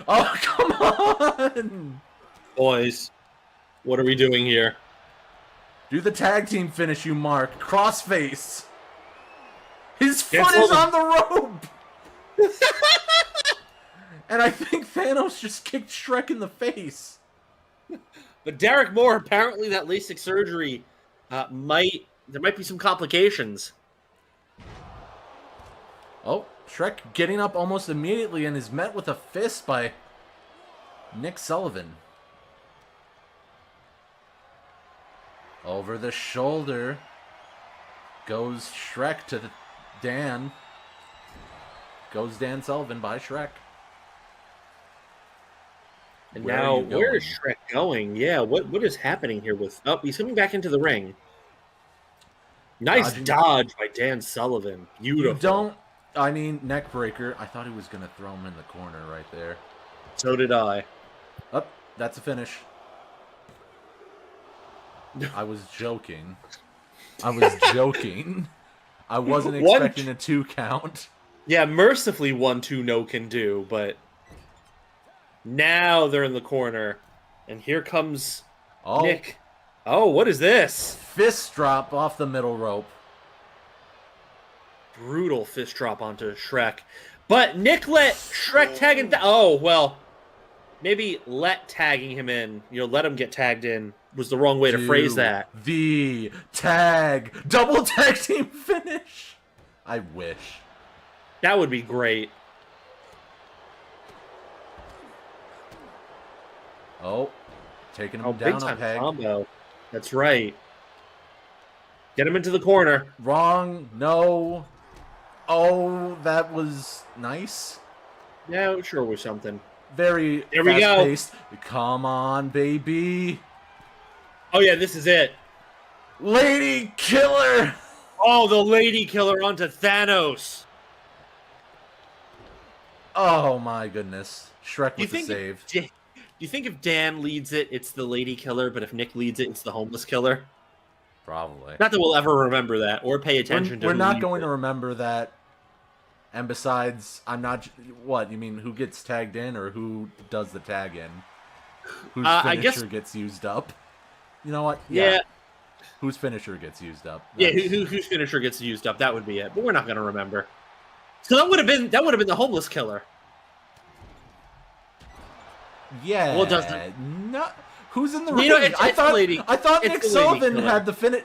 Oh, come on! Boys, what are we doing here? Do the tag team finish, you Mark. Crossface. His foot is on the rope! And I think Thanos just kicked Shrek in the face. But Derek Moore, apparently that LASIK surgery there might be some complications. Oh, Shrek getting up almost immediately and is met with a fist by Nick Sullivan. Over the shoulder goes Shrek to Dan. Goes Dan Sullivan by Shrek. And now, where is Shrek going? Yeah, what is happening here with... Oh, he's coming back into the ring. Nice dodge by Dan Sullivan. Beautiful. Neck breaker. I thought he was going to throw him in the corner right there. So did I. Oh, that's a finish. I was joking. I wasn't expecting a 2 count. Yeah, mercifully 1-2 no can do, but now they're in the corner. And here comes Nick. Oh, what is this? Fist drop off the middle rope. Brutal fist drop onto Shrek. But Nick let Shrek tag in. Oh, well, maybe let tagging him in. Let him get tagged in was the wrong way to phrase that. The tag, double tag team finish. I wish. That would be great. Oh, taking him Big down a time peg. combo. That's right. Get him into the corner. Wrong. No. Oh, that was nice. Yeah, it sure was something. Very There we go. fast-paced. Come on, baby. Oh yeah, this is it. Lady Killer. Oh, the Lady Killer onto Thanos. Oh my goodness. Shrek Do you with the think save. do you think if Dan leads it, it's the Lady Killer, but if Nick leads it, it's the Homeless Killer? Probably. Not that we'll ever remember that or pay attention to. We're who not leads going it. to remember that. And besides, I'm not. What you mean? Who gets tagged in, or who does the tag in? Whose I finisher guess- gets used up? You know what? Yeah. Whose finisher gets used up? Yeah, That's- whose finisher gets used up? That would be it. But we're not going to remember. So that would have been the Homeless Killer. Yeah. Well, doesn't- No. Who's in the You ring? know, it's I thought. Lady- I thought it's Nick the Lady Sullivan Killer. had the finish.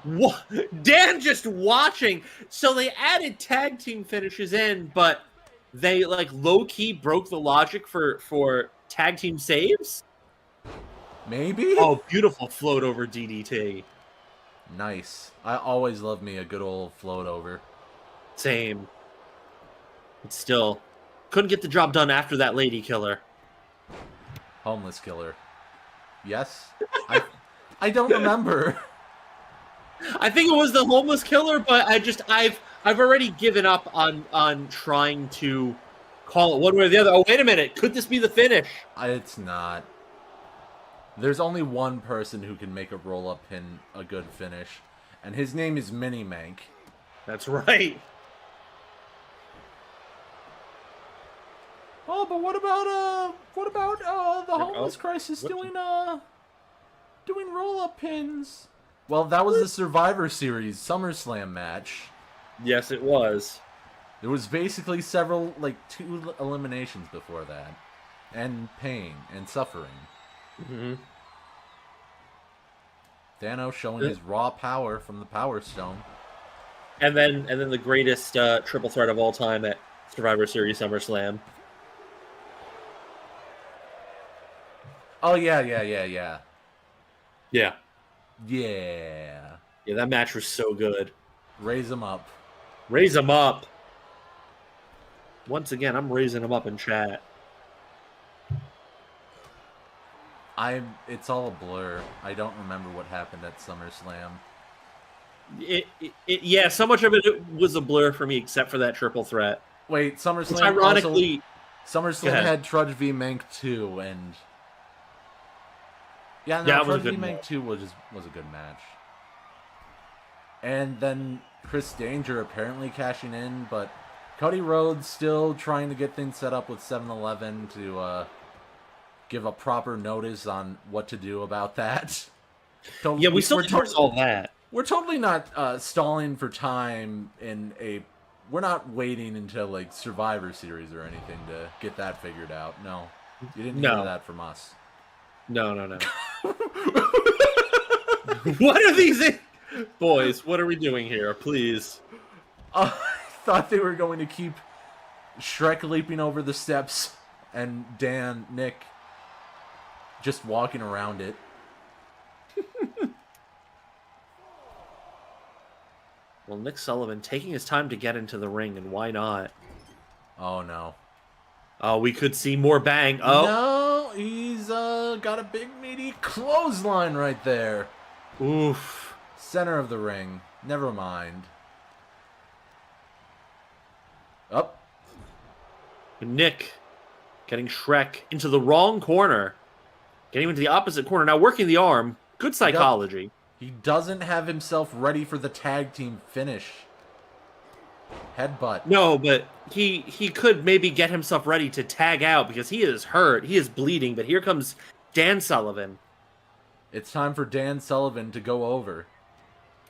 What? Dan just watching. So they added tag team finishes in, but they like low key broke the logic for tag team saves. Maybe. Oh, beautiful float over DDT. Nice. I always love me a good old float over. Same. But still, couldn't get the job done after that Lady Killer. Homeless Killer. Yes. I don't remember. I think it was the Homeless Killer, but I've already given up on trying to call it one way or the other. Oh, wait a minute. Could this be the finish? It's not. There's only one person who can make a roll-up pin a good finish, and his name is Mini Mank. That's right. Oh, but what about the homeless crisis what- doing roll-up pins? Well, that was the Survivor Series SummerSlam match. Yes, it was. There was basically two eliminations before that, and pain and suffering. Mm-hmm. Thanos showing his raw power from the Power Stone. And then the greatest triple threat of all time at Survivor Series SummerSlam. Oh yeah. Yeah. Yeah. Yeah, that match was so good. Raise him up. Raise him up. Once again, I'm raising him up in chat. It's all a blur. I don't remember what happened at SummerSlam. Yeah, so much of it was a blur for me, except for that triple threat. Wait, SummerSlam. Which ironically, SummerSlam Go ahead. had Trudge v Mank 2, and Yeah, it was a Trudge v good Mank match. 2 was a good match. And then Chris Danger apparently cashing in, but Cody Rhodes still trying to get things set up with 7-Eleven to give a proper notice on what to do about that. yeah, we still didn't resolve that. We're totally not stalling for time in a. We're not waiting until like Survivor Series or anything to get that figured out. No, you didn't hear that from us. No. What are these boys? What are we doing here? Please. I thought they were going to keep Shrek leaping over the steps and Nick just walking around it. Well, Nick Sullivan taking his time to get into the ring, and why not? Oh no. Oh, we could see more bang. Oh, No, he's got a big meaty clothesline right there. oof. Center of the ring. Never mind. Up. Nick getting Shrek into the wrong corner. Getting him into the opposite corner. Now working the arm. Good psychology. He doesn't have himself ready for the tag team finish. Headbutt. No, but he could maybe get himself ready to tag out because he is hurt. He is bleeding. But here comes Dan Sullivan. It's time for Dan Sullivan to go over.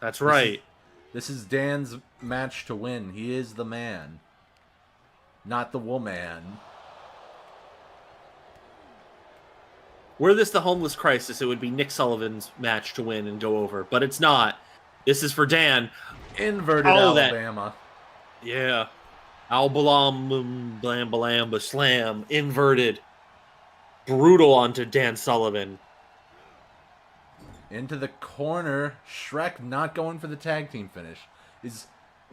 That's right. This is Dan's match to win. He is the man. Not the woman. Were this the homeless crisis, it would be Nick Sullivan's match to win and go over, but it's not. This is for Dan. Inverted Alabama. Yeah. Albalam, blam, balamba, slam, inverted. Brutal onto Dan Sullivan. Into the corner. Shrek not going for the tag team finish.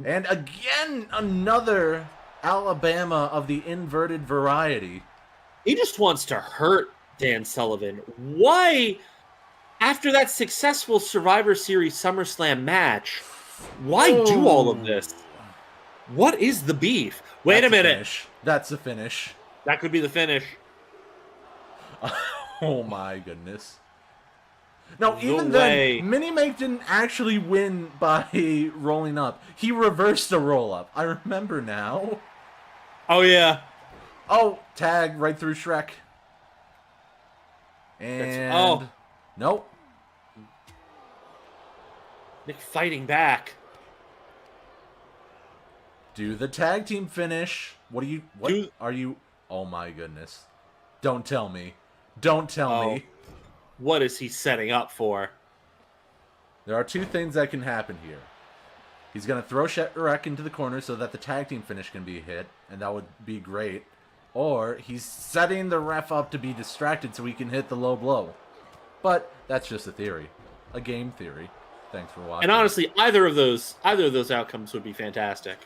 And again, another Alabama of the inverted variety. He just wants to hurt Dan Sullivan. Why, after that successful Survivor Series SummerSlam match, why do all of this? What is the beef? Wait a minute. That's a finish. That could be the finish. Oh my goodness. No, even then, Mini-Make didn't actually win by rolling up. He reversed a roll-up. I remember now. Oh, yeah. Oh, tag right through Shrek. And... Nope. Nick fighting back. Do the tag team finish. What are you... Oh my goodness. Don't tell me. Don't tell me. What is he setting up for? There are two things that can happen here. He's going to throw Shrek into the corner so that the tag team finish can be hit, and that would be great. Or he's setting the ref up to be distracted so he can hit the low blow. But that's just a theory. A game theory. Thanks for watching. And honestly, either of those outcomes would be fantastic.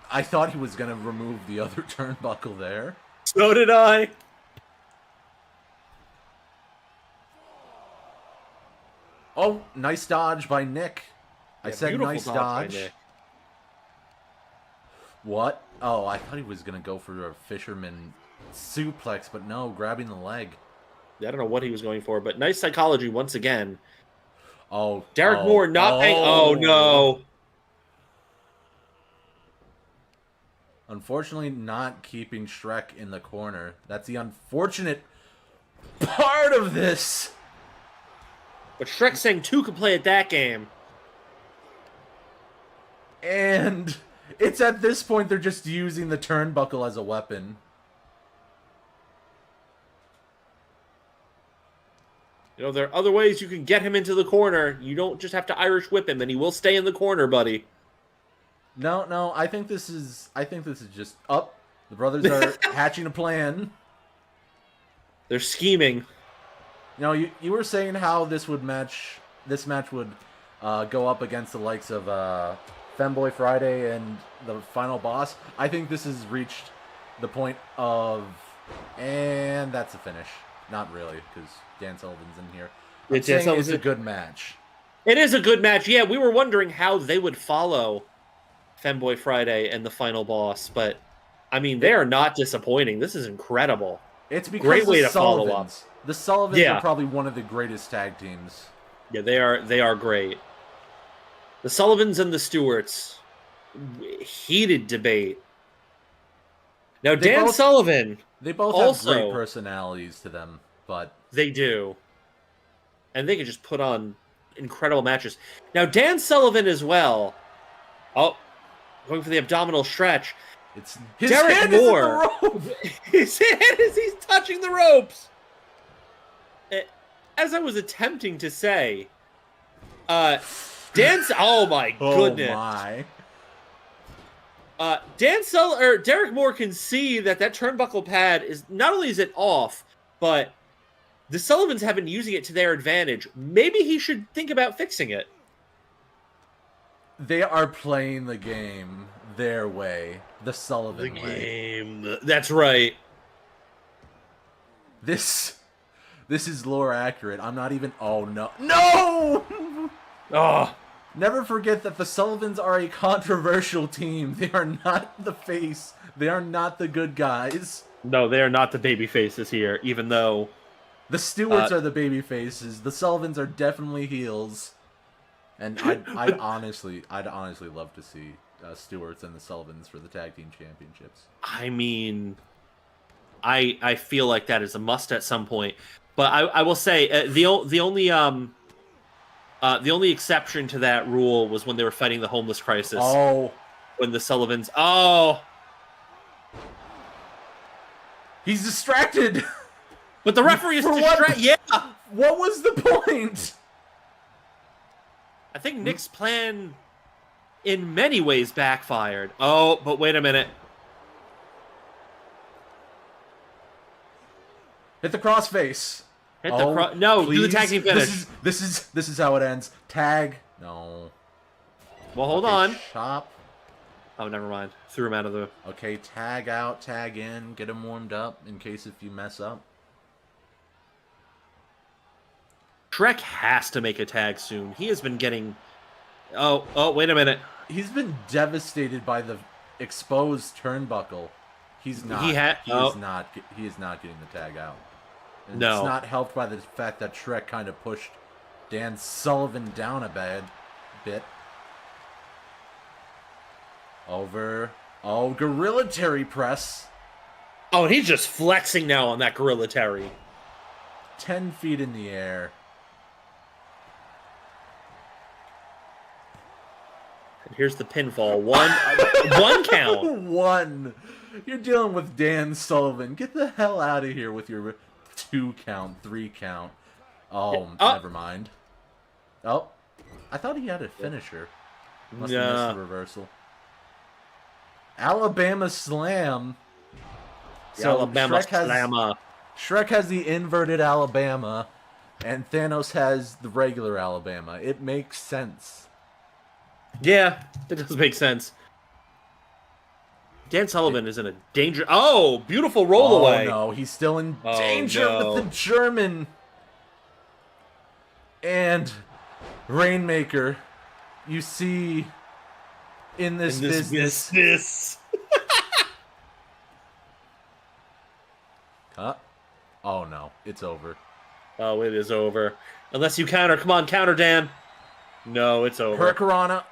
I thought he was going to remove the other turnbuckle there. So did I. Oh, nice dodge by Nick. I said nice dodge. What? Oh, I thought he was going to go for a fisherman suplex, but no, grabbing the leg. I don't know what he was going for, but nice psychology once again. Oh, Derek Moore not paying. Oh, no. Unfortunately, not keeping Shrek in the corner. That's the unfortunate part of this. But Shrek saying 2 could play at that game. And it's at this point they're just using the turnbuckle as a weapon. You know, there are other ways you can get him into the corner. You don't just have to Irish whip him, and he will stay in the corner, buddy. No, I think this is just up. The brothers are hatching a plan. They're scheming. You know, you were saying how this match would go up against the likes of Femboy Friday and the final boss. I think this has reached the point of, and that's a finish. Not really, because Dan Sullivan's in here. I'm saying it's a good match. It is a good match. Yeah, we were wondering how they would follow Femboy Friday and the final boss, but I mean, they are not disappointing. This is incredible. It's because great way to follow up. The Sullivans are probably one of the greatest tag teams. Yeah, they are great. The Sullivans and the Stewarts, heated debate. Now Dan Sullivan, they both have great personalities to them, but they do, and they can just put on incredible matches. Now Dan Sullivan as well. Oh, going for the abdominal stretch. It's his Derek Moore. His hand is he's touching the ropes. As I was attempting to say, oh my goodness. Oh my. Derek Moore can see that turnbuckle pad is not only is it off, but the Sullivans have been using it to their advantage. Maybe he should think about fixing it. They are playing the game their way, the Sullivan way. That's right. This is lore accurate. I'm not even... Oh, no. No! Oh. Never forget that the Sullivans are a controversial team. They are not the face. They are not the good guys. No, they are not the baby faces here, even though... The Stewarts are the baby faces. The Sullivans are definitely heels. And I'd honestly love to see Stewarts and the Sullivans for the tag team championships. I mean, I feel like that is a must at some point. But I will say the only exception to that rule was when they were fighting the homeless crisis. Oh, when the Sullivans. Oh, He's distracted. But the referee is For what? distracted. Yeah. What was the point? I think Nick's plan in many ways backfired. Oh, but wait a minute. Hit the crossface. No, do the tag team finish. This is how it ends. Tag. No. Well, hold Okay, on. Chop. Oh, never mind. Threw him out of the... Okay, tag out, tag in, get him warmed up in case if you mess up. Shrek has to make a tag soon. He has been getting... Oh, wait a minute. He's been devastated by the exposed turnbuckle. He's not. He is not getting the tag out. And No. It's not helped by the fact that Shrek kind of pushed Dan Sullivan down a bit. Over. Oh, Gorilla Terry press. Oh, and he's just flexing now on that Gorilla Terry. 10 feet in the air. And here's the pinfall. One count. One. You're dealing with Dan Sullivan. Get the hell out of here with your 2 count, 3 count. Oh, never mind. Oh, I thought he had a finisher. Must have missed the reversal. Alabama Slam. So Alabama Slammer. Shrek has the inverted Alabama, and Thanos has the regular Alabama. It makes sense. Yeah, it does make sense. Dan Sullivan is in a danger. Oh, beautiful roll away. Oh no, he's still in danger with the German. And Rainmaker, you see, in this business. Oh no, it's over. Oh, it is over. Unless you counter. Come on, counter, Dan. No, it's over. Hurricanrana.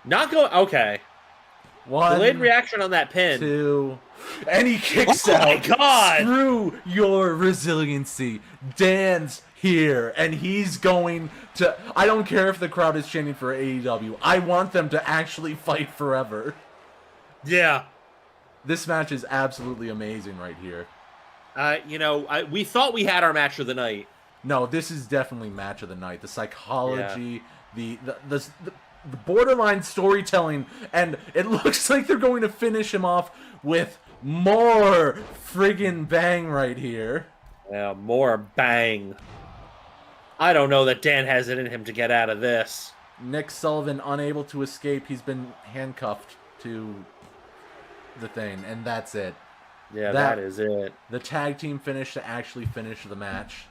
Not going. Okay. 1, delayed reaction on that pin. 2, and he kicks Oh out. my God! Screw your resiliency. Dan's here, and he's going to. I don't care if the crowd is chanting for AEW. I want them to actually fight forever. Yeah. This match is absolutely amazing right here. We thought we had our match of the night. No, this is definitely match of the night. The psychology, the borderline storytelling, and it looks like they're going to finish him off with more friggin' bang right here. Yeah, more bang. I don't know that Dan has it in him to get out of this. Nick Sullivan unable to escape. He's been handcuffed to the thing, and that's it. Yeah, that is it. The tag team finish to actually finish the match.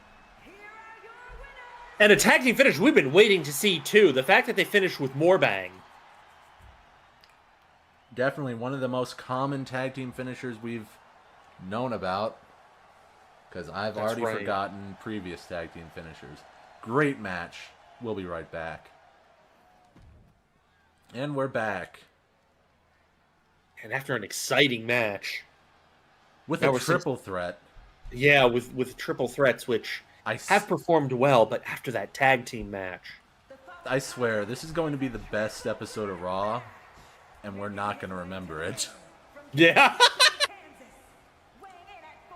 And a tag team finish we've been waiting to see, too. The fact that they finished with more bang. Definitely one of the most common tag team finishers we've known about. Because I've already forgotten previous tag team finishers. Great match. We'll be right back. And we're back. And after an exciting match. With a triple threat. Yeah, with triple threats, which have performed well, but after that tag team match. I swear, this is going to be the best episode of Raw, and we're not going to remember it. Yeah.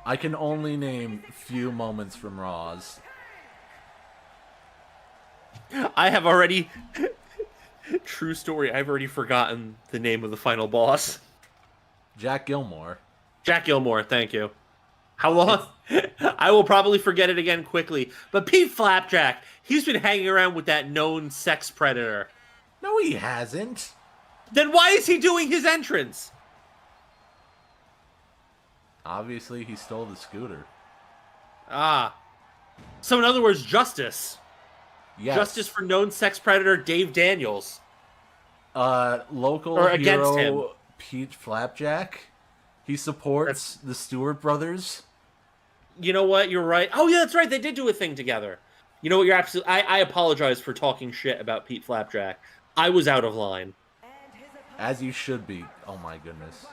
I can only name few moments from Raws. I have already... True story, I've already forgotten the name of the final boss. Jack Gilmore. Jack Gilmore, thank you. How long? I will probably forget it again quickly. But Pete Flapjack, he's been hanging around with that known sex predator. No, he hasn't. Then why is he doing his entrance? Obviously, he stole the scooter. Ah. So in other words, justice. Yes. Justice for known sex predator Dave Daniels. Local or hero against him. Pete Flapjack. He supports the Stewart brothers. You know what? You're right. Oh, yeah, that's right. They did do a thing together. You know what? You're absolutely... I apologize for talking shit about Pete Flapjack. I was out of line. As you should be. Oh, my goodness.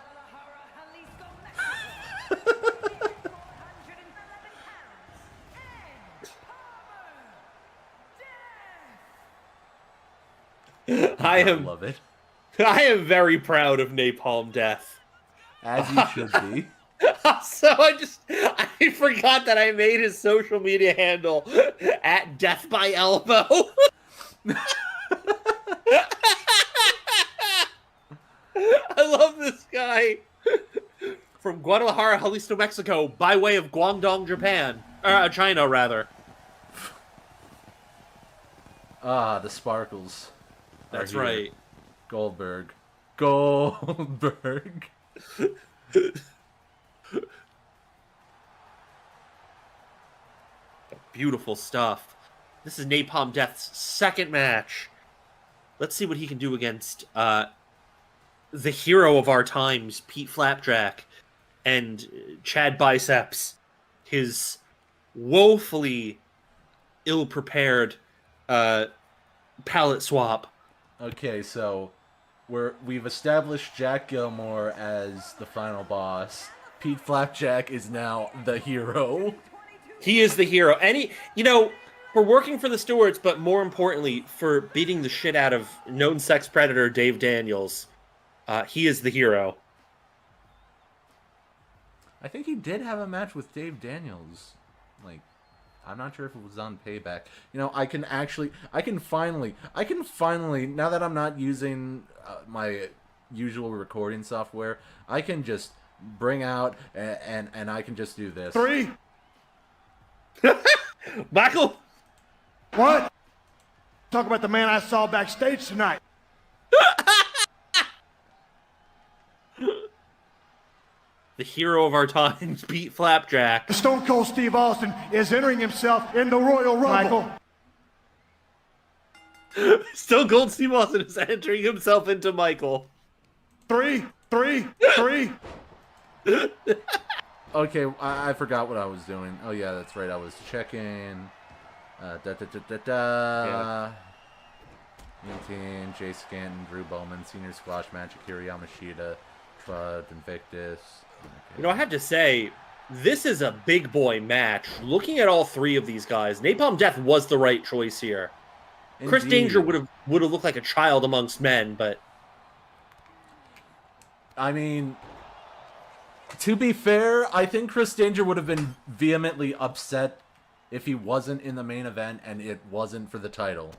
I love it. I am very proud of Napalm Death. As you should be. So I forgot that I made his social media handle at Death by Elbow. I love this guy. From Guadalajara, Jalisco, Mexico, by way of Guangdong, Japan. China, rather. Ah, the sparkles. That's right. Goldberg. Beautiful stuff. This is Napalm Death's second match. Let's see what he can do against the hero of our times, Pete Flapjack, and Chad Biceps, his woefully ill-prepared palette swap. Okay, so we've established Jack Gilmore as the final boss. Pete Flapjack is now the hero. He is the hero. And for working for the Stewarts, but more importantly, for beating the shit out of known sex predator Dave Daniels, he is the hero. I think he did have a match with Dave Daniels. Like, I'm not sure if it was on Payback. I can finally, now that I'm not using my usual recording software, I can just bring out and I can just do this. 3. Michael! What? Talk about the man I saw backstage tonight. The hero of our times, Pete Flapjack. Stone Cold Steve Austin is entering himself in the Royal Rumble. Stone Cold Steve Austin is entering himself into Michael. 3. Okay, I forgot what I was doing. Oh yeah, that's right. I was checking. Yeah. Team, Jay Scanton, Drew Bowman, senior squash match, Akira Yamashita, Fudge, Invictus. Okay. I have to say, this is a big boy match. Looking at all three of these guys, Napalm Death was the right choice here. Indeed. Chris Danger would have looked like a child amongst men, but I mean, to be fair, I think Chris Danger would have been vehemently upset if he wasn't in the main event and it wasn't for the title.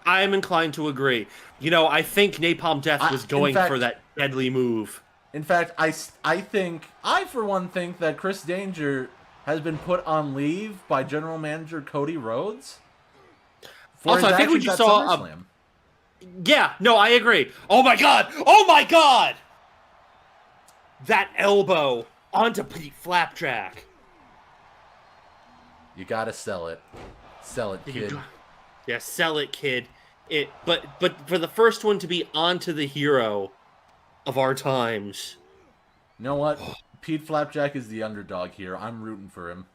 I am inclined to agree. I think Napalm Death was going for that deadly move. In fact, I for one think that Chris Danger has been put on leave by General Manager Cody Rhodes. Also, I think we just saw Yeah, no, I agree. Oh my god! Oh my god! That elbow onto Pete Flapjack. You gotta sell it. Sell it, kid. Yeah, sell it, kid. But for the first one to be onto the hero of our times. You know what? Pete Flapjack is the underdog here. I'm rooting for him.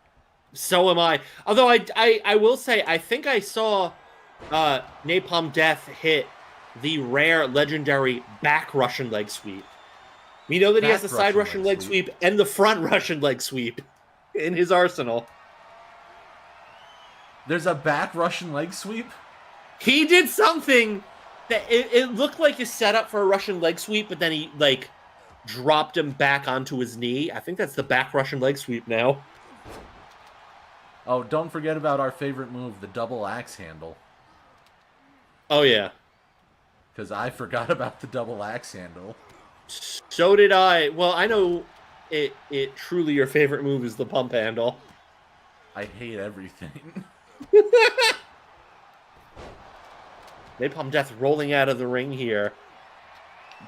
So am I. Although I will say, I think I saw Napalm Death hit the rare, legendary back Russian leg sweep. We know that he has the side Russian leg sweep and the front Russian leg sweep in his arsenal. There's a back Russian leg sweep? He did something that it looked like his setup for a Russian leg sweep, but then he, dropped him back onto his knee. I think that's the back Russian leg sweep now. Oh, don't forget about our favorite move, the double axe handle. Oh, yeah. Because I forgot about the double axe handle. So did I. Well, I know it truly your favorite move is the pump handle. I hate everything. Napalm Death rolling out of the ring here.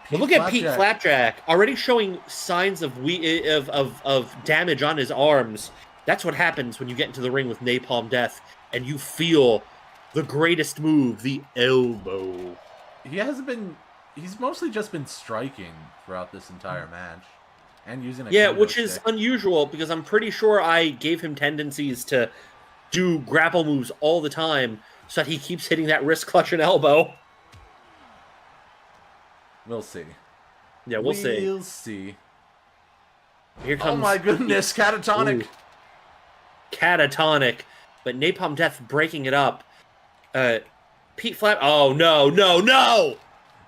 But look at Pete Flapjack already showing signs of damage on his arms. That's what happens when you get into the ring with Napalm Death and you feel the greatest move, the elbow. He's mostly just been striking throughout this entire match. And using a kendo which is unusual because I'm pretty sure I gave him tendencies to do grapple moves all the time so that he keeps hitting that wrist clutch and elbow. We'll see. Yeah, we'll see. We'll see. Here comes... Oh my goodness, catatonic. Ooh. Catatonic. But Napalm Death breaking it up. Pete Flap. Oh, no, no, no!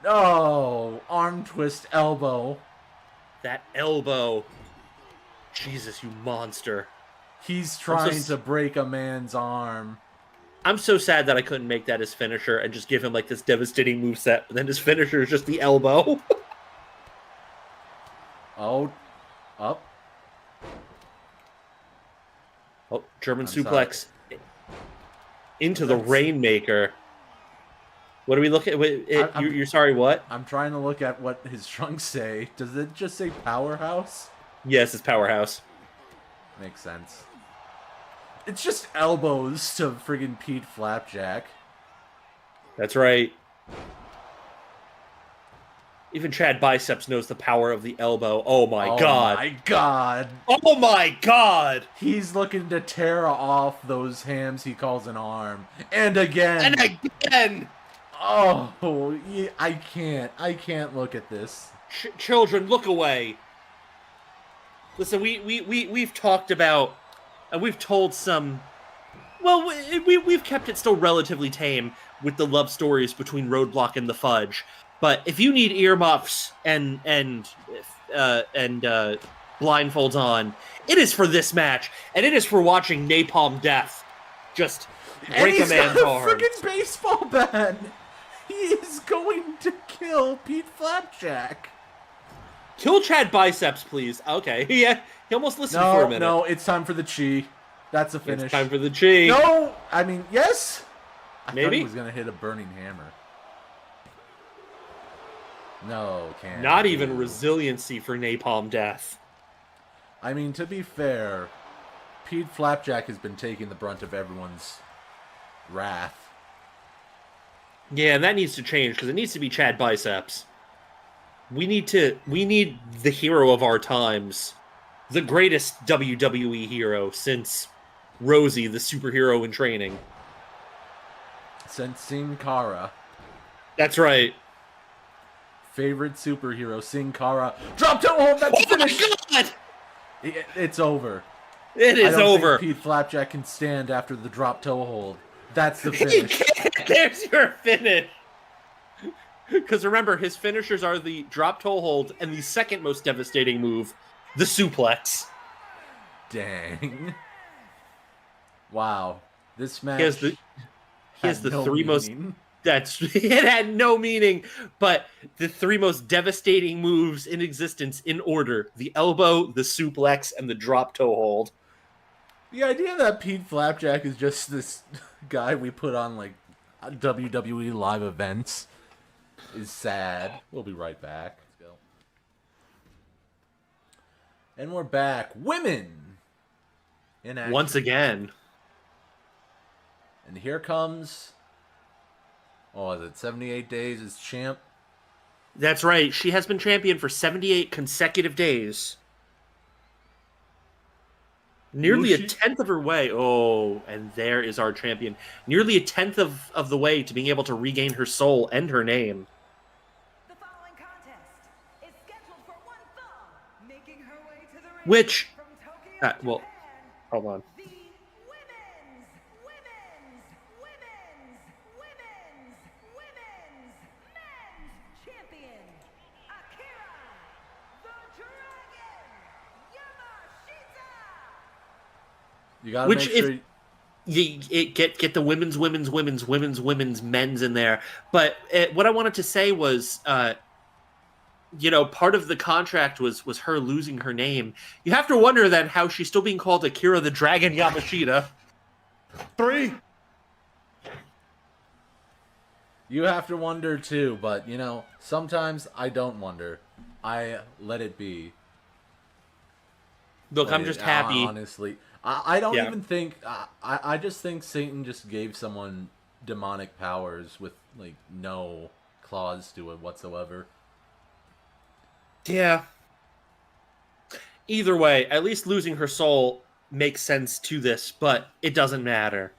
Oh, arm twist elbow. That elbow. Jesus, you monster. He's trying to break a man's arm. I'm so sad that I couldn't make that his finisher and just give him like this devastating moveset. And then his finisher is just the elbow. Oh, up. Oh, German suplex into the Rainmaker. What do we look at? Wait, you're sorry, what? I'm trying to look at what his trunks say. Does it just say powerhouse? Yes, it's powerhouse. Makes sense. It's just elbows to friggin' Pete Flapjack. That's right. Even Chad Biceps knows the power of the elbow. Oh my god. Oh my god. Oh my god. He's looking to tear off those hams he calls an arm. And again. And again. Oh, I can't look at this. Children, look away. Listen, we've talked about, and we've told some, well, we've kept it still relatively tame with the love stories between Roadblock and the Fudge. But if you need earmuffs and blindfolds on, it is for this match, and it is for watching Napalm Death just break a man's arm. And he's got a friggin' baseball bat. He is going to kill Pete Flapjack. Kill Chad Biceps, please. Okay, yeah, he almost listened for a minute. No, it's time for the chi. That's a finish. It's time for the chi. No, I mean, yes. I Maybe thought he was gonna hit a burning hammer. No, can't. Not even resiliency for Napalm Death. I mean, to be fair, Pete Flapjack has been taking the brunt of everyone's wrath. Yeah, and that needs to change because it needs to be Chad Biceps. We need the hero of our times, the greatest WWE hero since Rosie, the superhero in training. Since Sin Cara. That's right. Favorite superhero, Sin Cara. Drop toe hold, that's the finish! Oh my god! It's over. It is I don't over. think Pete Flapjack can stand after the drop toe hold. That's the He finish. can't. There's your finish. Because remember, his finishers are the drop toe hold and the second most devastating move, the suplex. Dang. Wow. This match He has the no three most. meaning. It had no meaning, but the three most devastating moves in existence in order: the elbow, the suplex, and the drop toe hold. The idea that Pete Flapjack is just this guy we put on like WWE live events is sad. We'll be right back. Let's go. And we're back. Women in action. Once again. And here comes, oh, is it 78 days as champ? That's right. She has been champion for 78 consecutive days. Nearly a tenth of her way. Oh, and there is our champion. Nearly a tenth of the way to being able to regain her soul and her name. The following contest is scheduled for one fall, making her way to the ring Which, from Tokyo, well, Japan, hold on. the women's men's champion, Akira, the Dragon, Yamashita. You gotta Which make sure. Get the women's men's in there. But what I wanted to say was, part of the contract was her losing her name. You have to wonder then how she's still being called Akira the Dragon Yamashita. 3. You have to wonder too, but sometimes I don't wonder. I let it be. Look, I'm just happy. Honestly, I don't Yeah. even think. I just think Satan just gave someone demonic powers with like no claws to it whatsoever. Yeah. Either way, at least losing her soul makes sense to this, but it doesn't matter.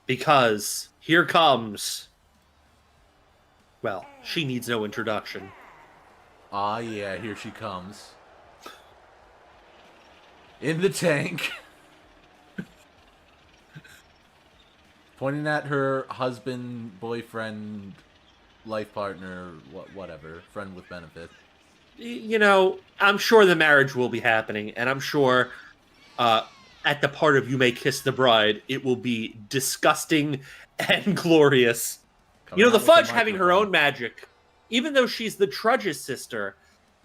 Because here comes... Well, she needs no introduction. Ah, yeah, here she comes. In the tank. Pointing at her husband, boyfriend, life partner, whatever, friend with benefit. You know, I'm sure the marriage will be happening, and I'm sure at the part of You May Kiss the Bride, it will be disgusting and glorious. You know, the Fudge having her own magic, even though she's the Trudge's sister,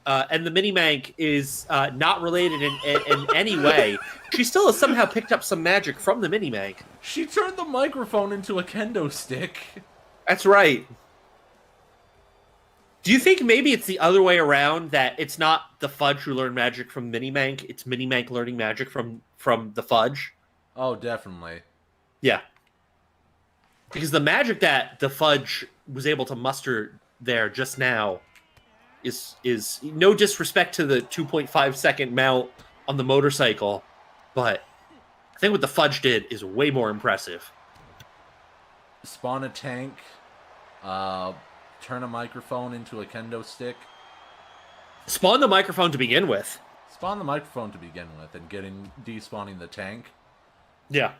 and the Mini-Mank is not related in any way, she still has somehow picked up some magic from the Mini-Mank. She turned the microphone into a kendo stick. That's right. Do you think maybe it's the other way around, that it's not the Fudge who learned magic from Mini-Mank, it's Mini-Mank learning magic from the Fudge? Oh, definitely. Yeah. Because the magic that the Fudge was able to muster there just now is no disrespect to the 2.5 second mount on the motorcycle, but I think what the Fudge did is way more impressive. Spawn a tank, turn a microphone into a kendo stick. Spawn the microphone to begin with. Spawn the microphone to begin with, and despawning the tank. Yeah.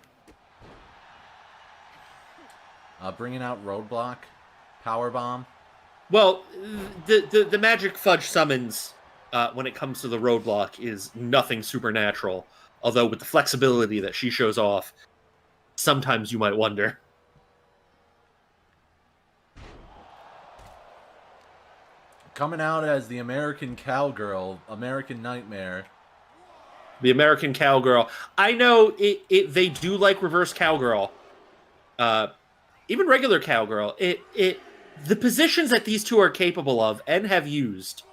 Bringing out Roadblock, Power Bomb. Well, the magic Fudge summons when it comes to the Roadblock is nothing supernatural. Although with the flexibility that she shows off, sometimes you might wonder. Coming out as the American Cowgirl, American Nightmare. The American Cowgirl. I know they do like reverse cowgirl. Even regular cowgirl. The positions that these two are capable of and have used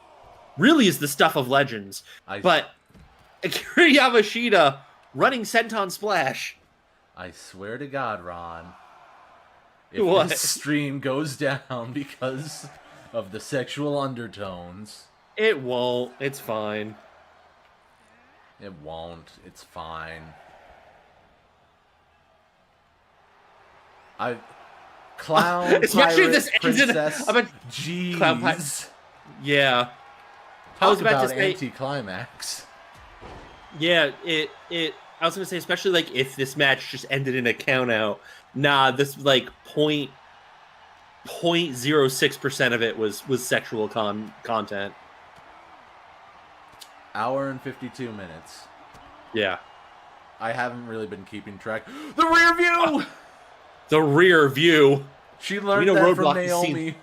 really is the stuff of legends. But Akira Yamashita running Senton Splash. I swear to God, Ron. What? This stream goes down because of the sexual undertones. It won't. It's fine. It won't. It's fine. Clown, especially pirate, this princess. Jeez. Clown pirate. Yeah. I was about to say anti-climax. Yeah, I was gonna say, especially like if this match just ended in a count out. Nah, this like 0.06% of it was sexual content. Hour and 52 minutes. Yeah. I haven't really been keeping track. The rear view! The rear view. She learned that from Naomi.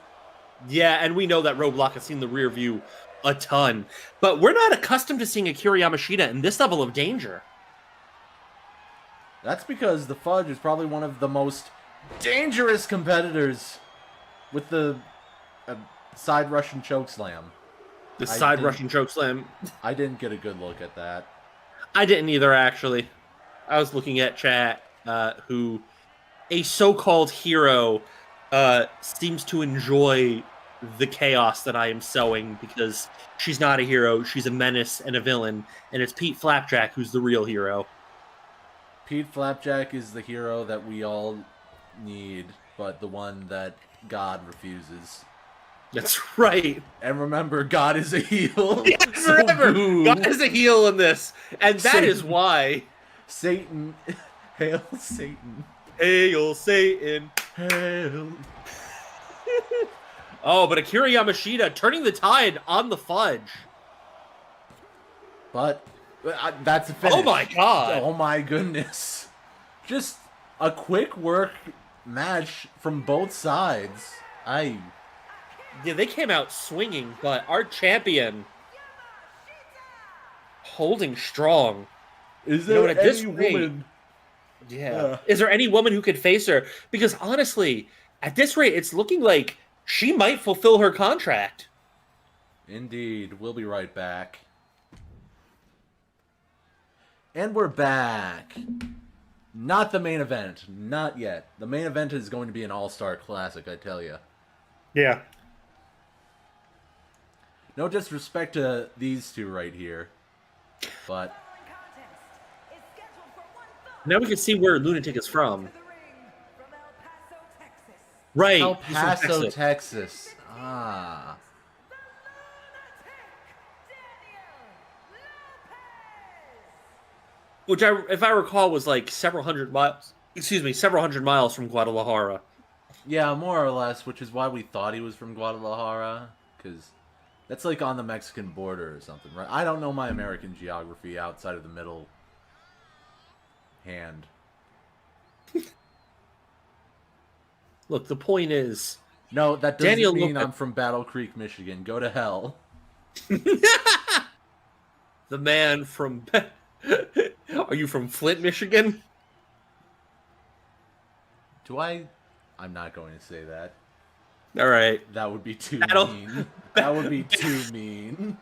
Yeah, and we know that Roadblock has seen the rear view a ton. But we're not accustomed to seeing Akira Yamashita in this level of danger. That's because the Fudge is probably one of the most dangerous competitors with the side Russian chokeslam. The side Russian chokeslam. I didn't get a good look at that. I didn't either, actually. I was looking at chat, who a so-called hero seems to enjoy the chaos that I am sowing, because she's not a hero, she's a menace and a villain, and it's Pete Flapjack who's the real hero. Pete Flapjack is the hero that we all need, but the one that God refuses. That's right. And remember, God is a heel. Yes, remember, God is a heel in this, and that is why. Satan. Hail Satan. Hail Satan. Hail. Oh, but Akira Yamashita turning the tide on the Fudge. But that's a finish. Oh my God. Oh my goodness. Just a quick work match from both sides. Yeah, they came out swinging, but our champion holding strong. Is there any woman? Yeah. Is there any woman who could face her? Because honestly, at this rate, it's looking like she might fulfill her contract. Indeed. We'll be right back. And we're back. Not the main event. Not yet. The main event is going to be an all-star classic, I tell you. Yeah. No disrespect to these two right here, but now we can see where Lunatik is from. Right. El Paso, Texas. Ah. Which, if I recall, was like several hundred miles excuse me, several hundred miles from Guadalajara. Yeah, more or less, which is why we thought he was from Guadalajara, because that's like on the Mexican border or something, right? I don't know my American geography outside of the middle hand. Look, the point is... No, that doesn't Daniel mean Lopez. I'm from Battle Creek, Michigan. Go to hell. The man from... Are you from Flint, Michigan? Do I? I'm not going to say that. All right. That would be too Battle- mean. That would be too mean.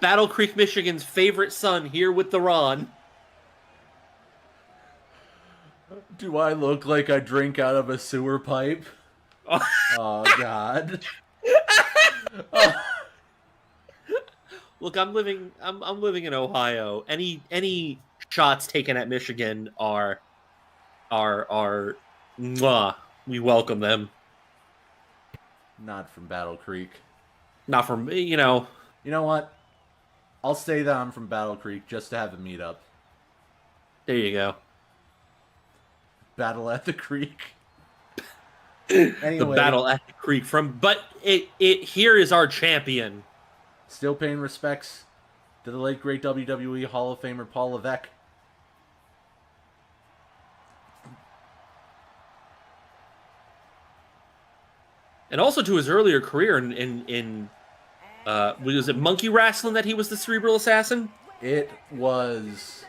Battle Creek, Michigan's favorite son here with the Ron. Do I look like I drink out of a sewer pipe? Oh, God. Look, I'm living in Ohio. Any shots taken at Michigan are mwah, we welcome them. Not from Battle Creek. Not from, you know. You know what? I'll say that I'm from Battle Creek just to have a meetup. There you go. Battle at the Creek. Anyway, The battle at the creek but it here is our champion. Still paying respects to the late great WWE Hall of Famer Paul Levesque. And also to his earlier career in was it monkey wrestling that he was the cerebral assassin? It was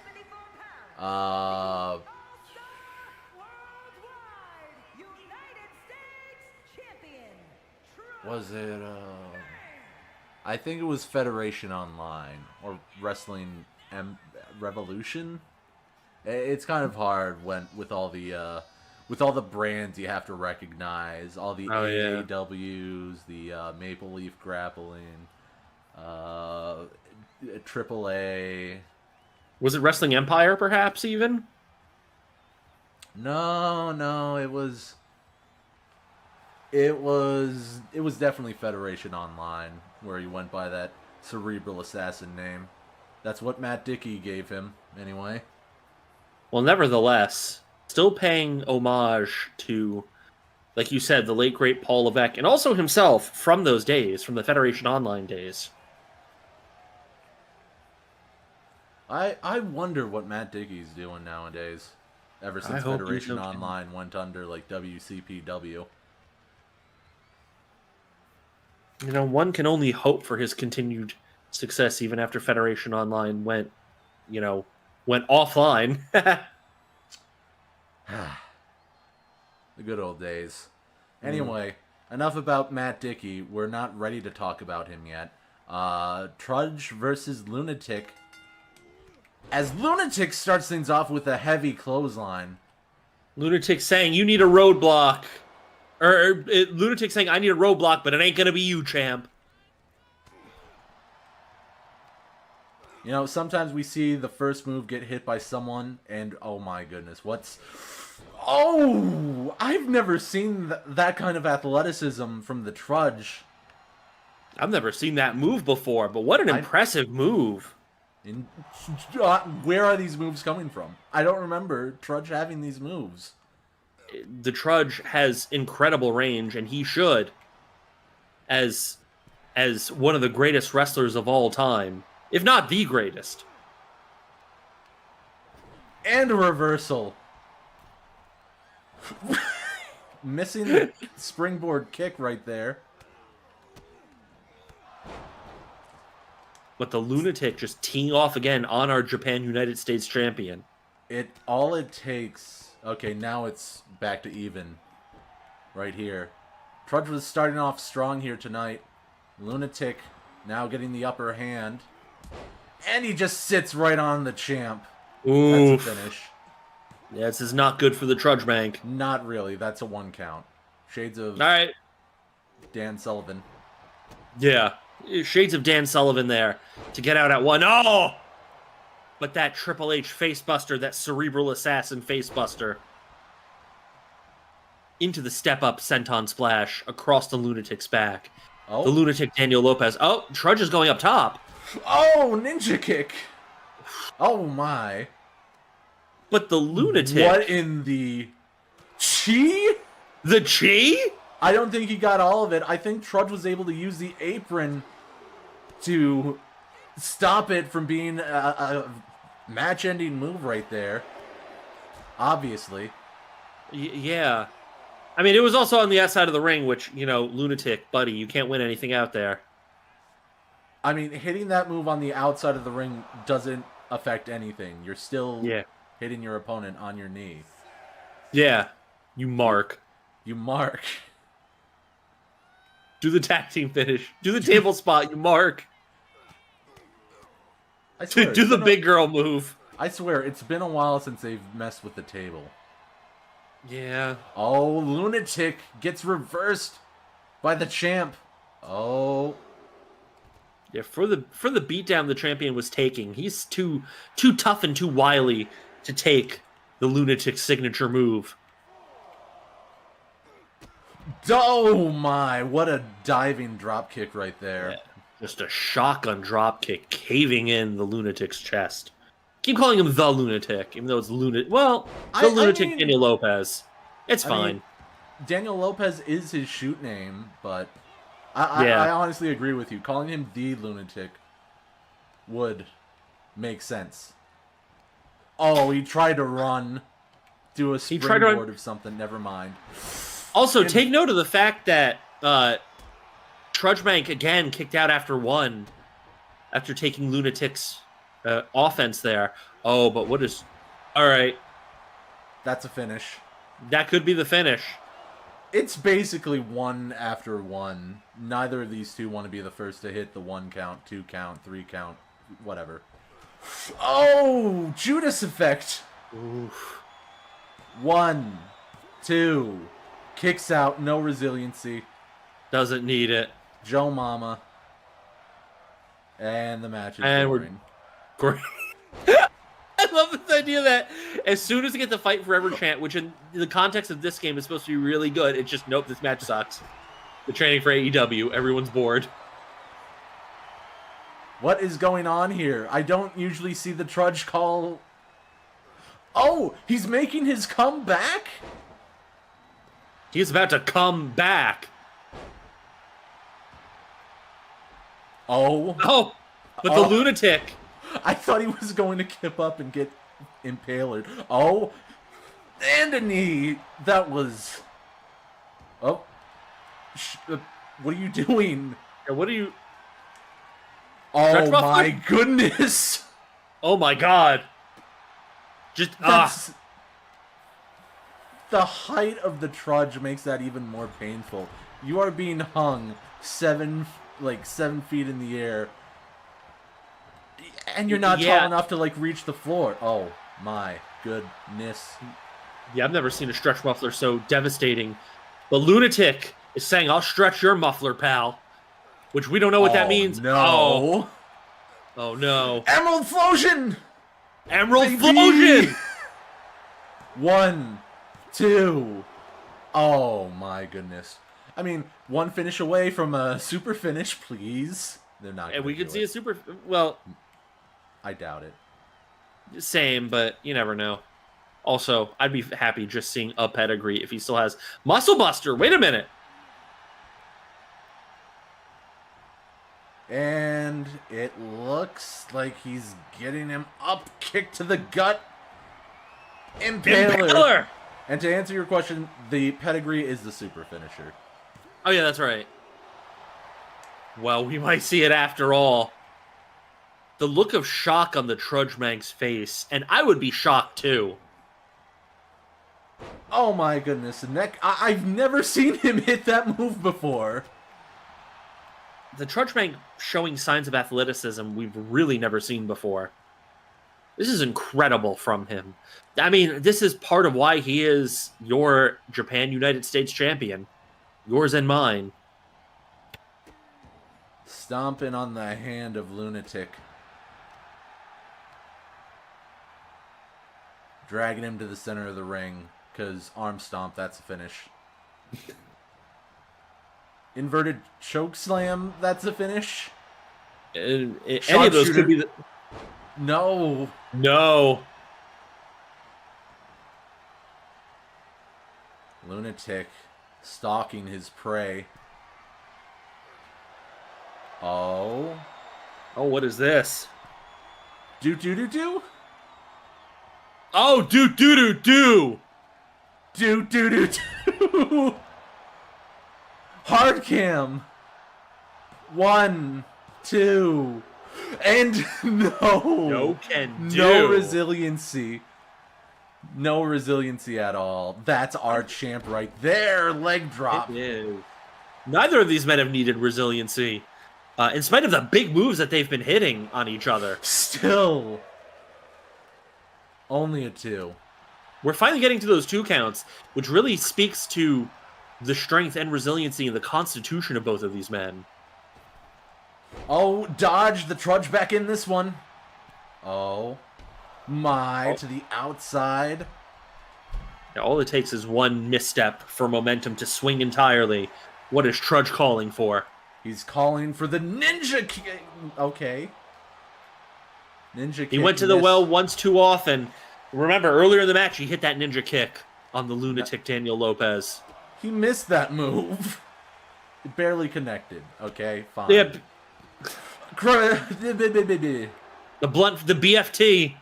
Worldwide United States champion. was it I think it was Federation Online or Wrestling Revolution. It's kind of hard when with all the brands you have to recognize, all the AAWs, the Maple Leaf Grappling, AAA. Was it Wrestling Empire, perhaps, even? No, it was definitely Federation Online, where he went by that Cerebral Assassin name. That's what Matt Dickey gave him, anyway. Well, nevertheless, still paying homage to, like you said, the late great Paul Levesque, and also himself from those days, from the Federation Online days. I wonder what Matt Dickey's doing nowadays, ever since hope he's Federation okay. Online went under, like, WCPW. You know, one can only hope for his continued success even after Federation Online went offline. The good old days. Anyway, enough about Matt Dickey. We're not ready to talk about him yet. Trudge versus Lunatik. As Lunatik starts things off with a heavy clothesline. Lunatic saying, you need a roadblock. Lunatic saying, I need a roadblock, but it ain't gonna be you, champ. You know, sometimes we see the first move get hit by someone, and oh my goodness, Oh! I've never seen that kind of athleticism from the Trudge. I've never seen that move before, but what an impressive move. Where are these moves coming from? I don't remember Trudge having these moves. The Trudge has incredible range, and he should, as one of the greatest wrestlers of all time, if not the greatest. And a reversal. Missing the springboard kick right there. But the Lunatic just teeing off again on our Japan United States champion. All it takes... Okay, now it's back to even. Right here. Trudge was starting off strong here tonight. Lunatic now getting the upper hand. And he just sits right on the champ. Oof. That's a finish. Yeah, this is not good for the Trudgemank. Not really. That's a 1 count. Shades of All right. Dan Sullivan. Yeah. Shades of Dan Sullivan there to get out at 1. Oh! But that Triple H facebuster, that cerebral assassin facebuster. Into the step-up senton splash across the Lunatic's back. Oh. The Lunatic Daniel Lopez. Oh, Trudge is going up top. Oh, ninja kick. Oh, my. But the Lunatic... What in the... Chi? The Chi? I don't think he got all of it. I think Trudge was able to use the apron to stop it from being a match-ending move right there. Obviously. Yeah. I mean, it was also on the outside of the ring, which, you know, Lunatic, buddy, you can't win anything out there. I mean, hitting that move on the outside of the ring doesn't affect anything. You're still hitting your opponent on your knee. Yeah. You mark. You mark. Do the tag team finish. Do the table spot. You mark. I swear, Do the big girl move. I swear, it's been a while since they've messed with the table. Yeah. Oh, Lunatic gets reversed by the champ. Oh. Yeah, for the beatdown the champion was taking, he's too tough and too wily to take the Lunatic signature move. Oh my, what a diving drop kick right there. Yeah, just a shotgun drop kick caving in the Lunatic's chest. Keep calling him the Lunatic, even though it's Lunatic. Well, the Lunatic Daniel Lopez. It's fine. Mean, Daniel Lopez is his shoot name, but I honestly agree with you. Calling him the Lunatic would make sense. Oh, he tried to run. Do a springboard of something. Never mind. Also, take note of the fact that Trudgemank again kicked out after taking Lunatic's offense there. Oh, but what is... All right. That's a finish. That could be the finish. It's basically one after one. Neither of these two want to be the first to hit the 1 count, 2 count, 3 count, whatever. Oh, Judas effect. Oof. 1, 2, kicks out, no resiliency. Doesn't need it. Joe Mama. And the match is boring. Great. I love this idea that as soon as they get the fight forever chant, which in the context of this game is supposed to be really good, it's just, nope, this match sucks. The training for AEW, everyone's bored. What is going on here? I don't usually see the Trudge call... Oh, he's making his comeback? He's about to come back. Oh, but the Lunatic... I thought he was going to kip up and get impaled. Oh, and a knee. That was... Oh. What are you doing? Yeah, what are you... Oh my goodness. Oh my god. Just... That's... The height of the Trudge makes that even more painful. You are being hung 7 feet in the air. And you're not tall enough to, reach the floor. Oh, my goodness. Yeah, I've never seen a stretch muffler so devastating. The Lunatic is saying, I'll stretch your muffler, pal. Which we don't know what that means. No. Oh, no. Emerald Flosion! Emerald Flosion! 1, 2. Oh, my goodness. I mean, one finish away from a super finish, please. They're not. And we could see a super... Well... I doubt it. Same, but you never know. Also, I'd be happy just seeing a pedigree if he still has Muscle Buster. Wait a minute. And it looks like he's getting him up, kick to the gut. Impaler. And to answer your question, the pedigree is the super finisher. Oh yeah, that's right. Well, we might see it after all. The look of shock on the Trudgemank's face, and I would be shocked too. Oh my goodness, I've never seen him hit that move before. The Trudgemank showing signs of athleticism we've really never seen before. This is incredible from him. I mean, this is part of why he is your Japan United States champion. Yours and mine. Stomping on the hand of Lunatic. Dragging him to the center of the ring, because arm stomp, that's a finish. Inverted choke slam, that's a finish. Any of those could be the... No. No. Lunatik stalking his prey. Oh. Oh, what is this? Do. Oh, do. Do. Hard cam. 1, 2, and No can do. No resiliency. No resiliency at all. That's our champ right there. Leg drop. It is. Neither of these men have needed resiliency, in spite of the big moves that they've been hitting on each other. Still. Only a 2. We're finally getting to those 2 counts, which really speaks to the strength and resiliency and the constitution of both of these men. Oh, dodge the Trudgeback in this one. Oh, my, to the outside. Now, all it takes is one misstep for momentum to swing entirely. What is Trudge calling for? He's calling for the ninja kick. Okay. Ninja kick. He went to the well once too often. Remember, earlier in the match, he hit that ninja kick on the Lunatic Daniel Lopez. He missed that move. It barely connected. Okay, fine. Yeah. The The BFT.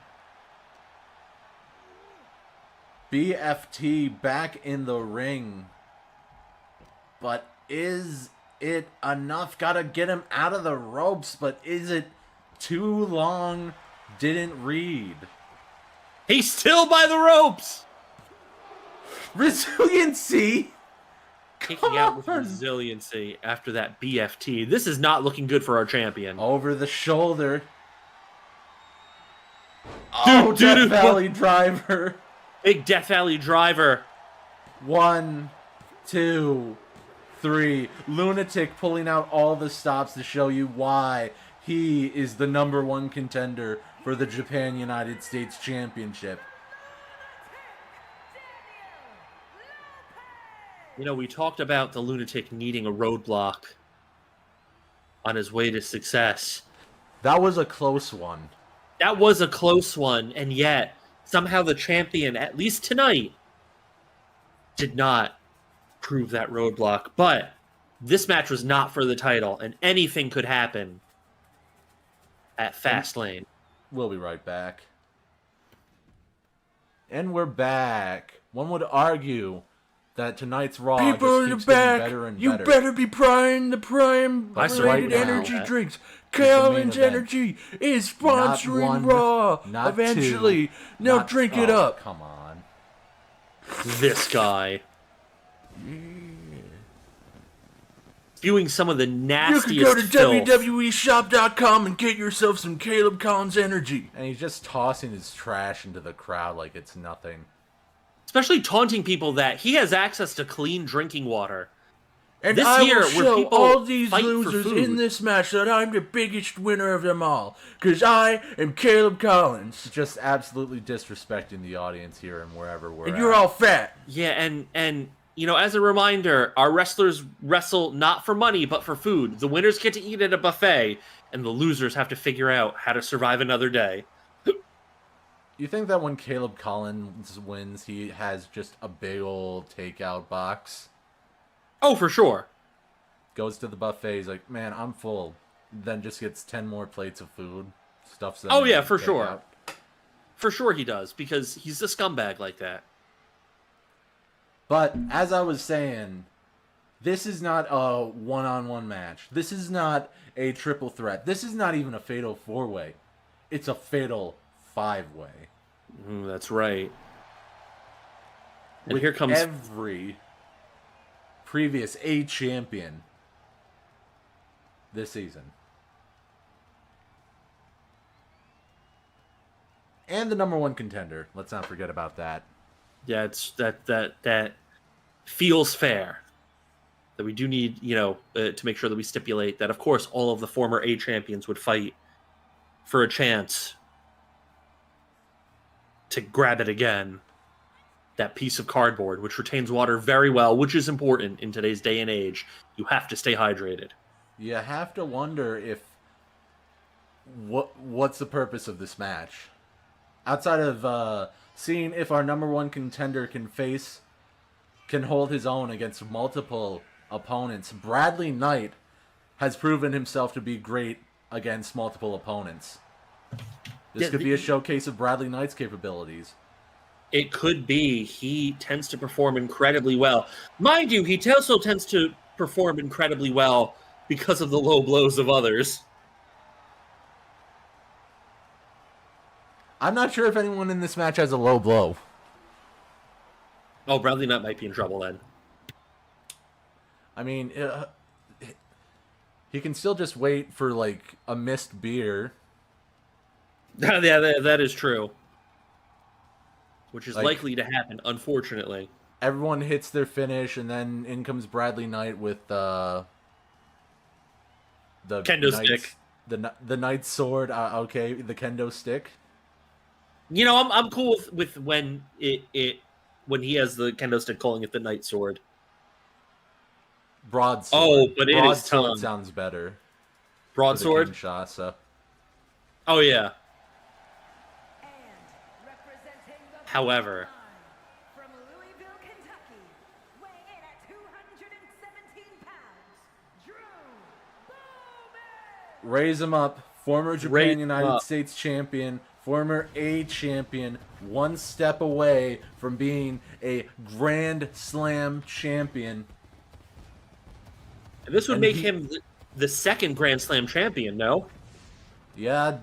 BFT back in the ring. But is it enough? Gotta get him out of the ropes, but is it too long? Didn't read. He's still by the ropes. Resiliency. Kicking out with resiliency after that BFT. This is not looking good for our champion. Over the shoulder. Oh, Death Valley driver. Big Death Valley driver. 1, 2, 3. Lunatic pulling out all the stops to show you why he is the #1 contender for the Japan United States Championship. You know, we talked about the Lunatic needing a roadblock on his way to success. That was a close one. That was a close one, and yet somehow the champion, at least tonight, did not prove that roadblock. But this match was not for the title, and anything could happen at Fastlane. We'll be right back. And we're back. One would argue that tonight's Raw People in just the keeps getting back, better and you better. better be prying the prime Right related now, energy drinks. the main Calvin's event. Energy is Not sponsoring one, Raw not eventually. two, Now not- drink it oh, up. Come on. This guy. Spewing some of the You nastiest can go to filth. WWEshop.com and get yourself some Caleb Collins Energy. And he's just tossing his trash into the crowd like it's nothing. Especially taunting people that he has access to clean drinking water. And This I year, will where show people all these fight for losers food. in this match that I'm the biggest winner of them all. Because I am Caleb Collins. Just absolutely disrespecting the audience here and wherever we're And at. you're all fat. Yeah, and you know, as a reminder, our wrestlers wrestle not for money, but for food. The winners get to eat at a buffet, and the losers have to figure out how to survive another day. You think that when Caleb Collins wins, he has just a big old takeout box? Oh, for sure. Goes to the buffet, he's like, man, I'm full. Then just gets 10 more plates of food. Stuffs them. Oh, in yeah, the for sure. takeout. For sure he does, because he's a scumbag like that. But, as I was saying, this is not a one-on-one match. This is not a triple threat. This is not even a fatal 4-way. It's a fatal 5-way. That's right. And With here comes... every previous A champion this season. And the #1 contender. Let's not forget about that. Yeah, it's that feels fair. That we do need, you know, to make sure that we stipulate that, of course, all of the former A champions would fight for a chance to grab it again. That piece of cardboard, which retains water very well, which is important in today's day and age. You have to stay hydrated. You have to wonder if what's the purpose of this match? Outside of seeing if our #1 contender can face can hold his own against multiple opponents. Bradley Knight has proven himself to be great against multiple opponents. This could be a showcase of Bradley Knight's capabilities. It could be. He tends to perform incredibly well. Mind you, he also tends to perform incredibly well because of the low blows of others. I'm not sure if anyone in this match has a low blow. Oh, Bradley Knight might be in trouble then. I mean, he can still just wait for, like, a missed beer. Yeah, that is true. Which is likely to happen, unfortunately. Everyone hits their finish, and then in comes Bradley Knight with the kendo stick. The Knight's sword. Okay, the kendo stick. You know, I'm cool with when when he has the kendo stick calling it the Knight sword. Broadsword. Oh, but it is Broadsword sounds better. Broadsword? Kinshasa. Oh, yeah. However, from Louisville, Kentucky, weighing in at 217 pounds, Drew Bowman. Raise him up. Former Japan United States champion, former A champion, one step away from being a Grand Slam champion. This would make him the second Grand Slam champion, no? Yeah,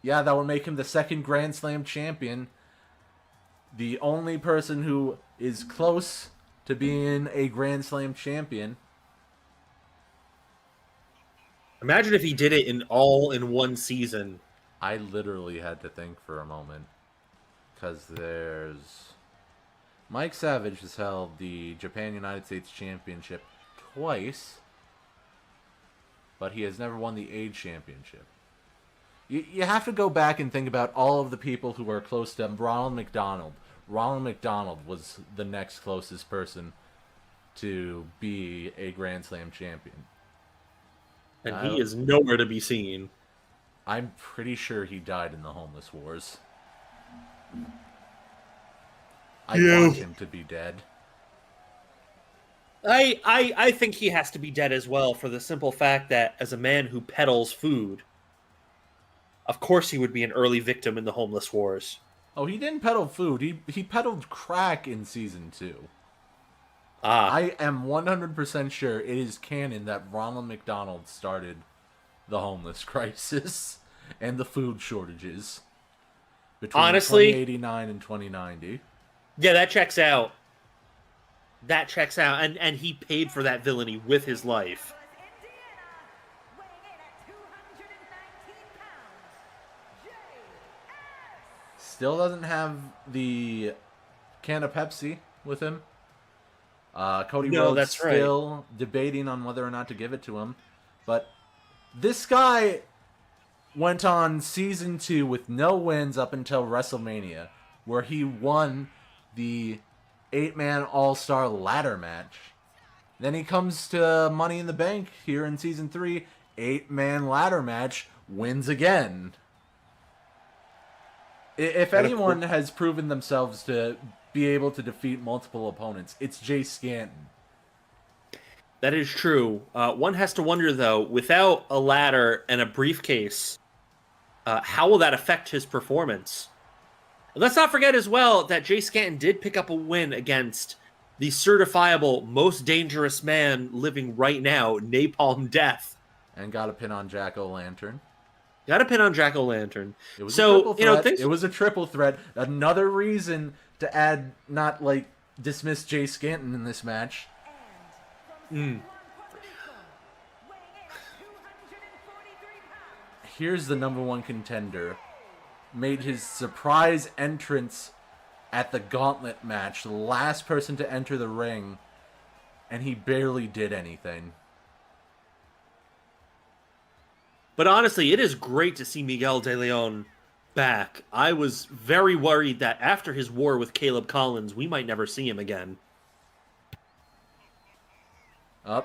that would make him the second Grand Slam champion. The only person who is close to being a Grand Slam champion. Imagine if he did it in one season. I literally had to think for a moment. Because there's... Mike Savage has held the Japan United States Championship twice. But he has never won the A Championship. You have to go back and think about all of the people who are close to him. Ronald McDonald. Ronald McDonald was the next closest person to be a Grand Slam champion. And he is nowhere to be seen. I'm pretty sure he died in the Homeless Wars. I want him to be dead. I think he has to be dead as well for the simple fact that as a man who peddles food, of course he would be an early victim in the Homeless Wars. Oh, he didn't peddle food. He peddled crack in Season 2. I am 100% sure it is canon that Ronald McDonald started the homeless crisis and the food shortages between 2089 and 2090. Yeah, that checks out. That checks out. And he paid for that villainy with his life. Still doesn't have the can of Pepsi with him. Cody Rhodes still debating on whether or not to give it to him. But this guy went on Season 2 with no wins up until WrestleMania, where he won the 8-man All-Star ladder match. Then he comes to Money in the Bank here in Season 3, 8-man ladder match, wins again. If anyone has proven themselves to be able to defeat multiple opponents, it's Jay Scanton. That is true. One has to wonder, though, without a ladder and a briefcase, how will that affect his performance? And let's not forget as well that Jay Scanton did pick up a win against the certifiable most dangerous man living right now, Napalm Death. And got a pin on Jack-O-Lantern. Got a pin on Jack-O-Lantern. It was a triple threat. It was a triple threat. Another reason to add, not like dismiss Jay Scanton in this match. Here's the number one contender. Made his surprise entrance at the gauntlet match. The last person to enter the ring. And he barely did anything. But honestly, it is great to see Miguel De Leon back. I was very worried that after his war with Caleb Collins, we might never see him again.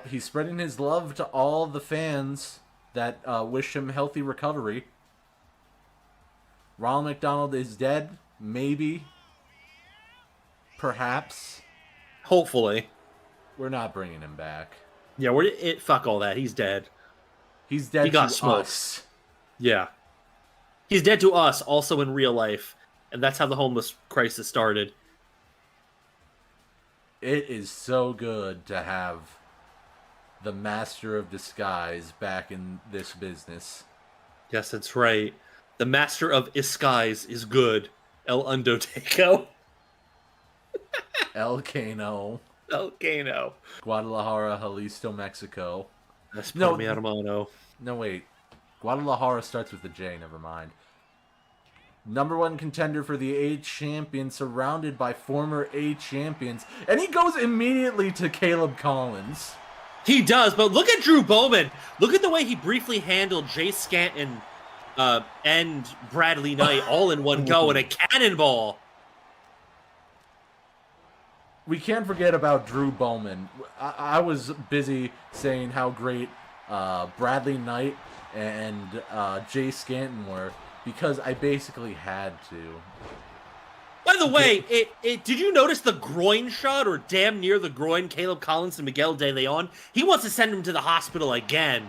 He's spreading his love to all the fans that wish him healthy recovery. Ronald McDonald is dead. Maybe. Perhaps. Hopefully. We're not bringing him back. Yeah, fuck all that. He's dead. He's dead He got to smoked. us. Yeah. He's dead to us, also in real life. And that's how the homeless crisis started. It is so good to have the master of disguise back in this business. Yes, that's right. The master of disguise is good. El Undoteco. El Cano. El Cano. Guadalajara, Jalisco, Mexico. That's No, mi hermano. No, wait. Guadalajara starts with the J, never mind. Number one contender for the A champion, surrounded by former A champions. And he goes immediately to Caleb Collins. He does, but look at Drew Bowman. Look at the way he briefly handled Jay Scanton and Bradley Knight all in one go in a cannonball. We can't forget about Drew Bowman. I was busy saying how great Bradley Knight and Jay Scanton were because I basically had to. By the way, did you notice the groin shot or damn near the groin Caleb Collins and Miguel De Leon? He wants to send him to the hospital again.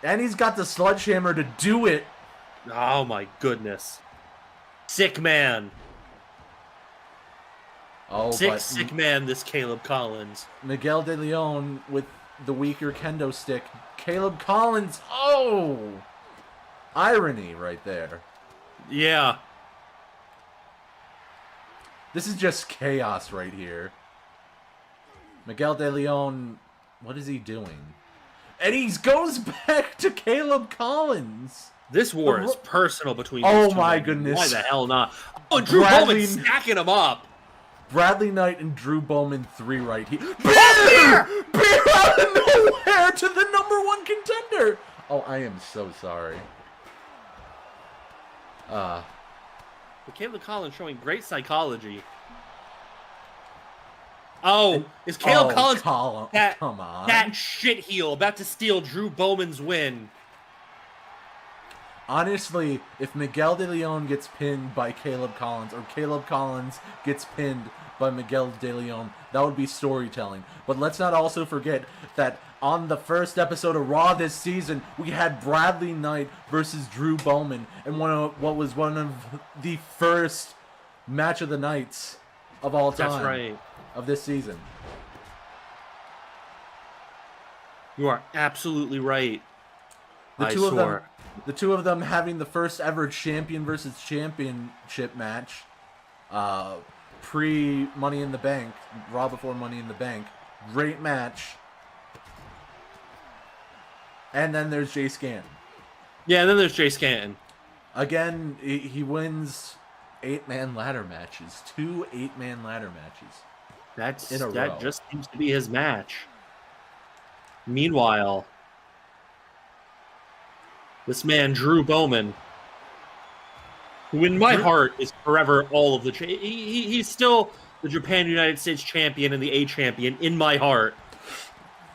And he's got the sledgehammer to do it. Oh my goodness. Sick man. Oh, Sick man, this Caleb Collins. Miguel De Leon with the weaker kendo stick. Caleb Collins, oh! Irony right there. Yeah. This is just chaos right here. Miguel De Leon, what is he doing? And he goes back to Caleb Collins. This war is personal between Oh these two my men. goodness. Why the hell not? Oh, and Drew Bradley- Bowman stacking him up. Bradley Knight and Drew Bowman 3 right here. Bear out of nowhere to the number one contender. Oh, I am so sorry. But Caleb Collins showing great psychology. Oh, is Caleb Collins come on. that shit heel about to steal Drew Bowman's win? Honestly, if Miguel De Leon gets pinned by Caleb Collins, or Caleb Collins gets pinned by Miguel De Leon, that would be storytelling. But let's not also forget that on the first episode of Raw this season, we had Bradley Knight versus Drew Bowman, and what was one of the first match of the nights of all time. That's right. Of this season. You are absolutely right. The two of them having the first ever champion versus championship match, pre Money in the Bank, Raw before Money in the Bank, great match. And then there's Jay Scanton. Yeah, and then there's Jay Scanton. Again, he wins 8-man ladder matches, 2 8-man ladder matches. That just seems to be his match. Meanwhile, this man, Drew Bowman, who in my heart is forever all of the... he's still the Japan United States champion and the A champion in my heart.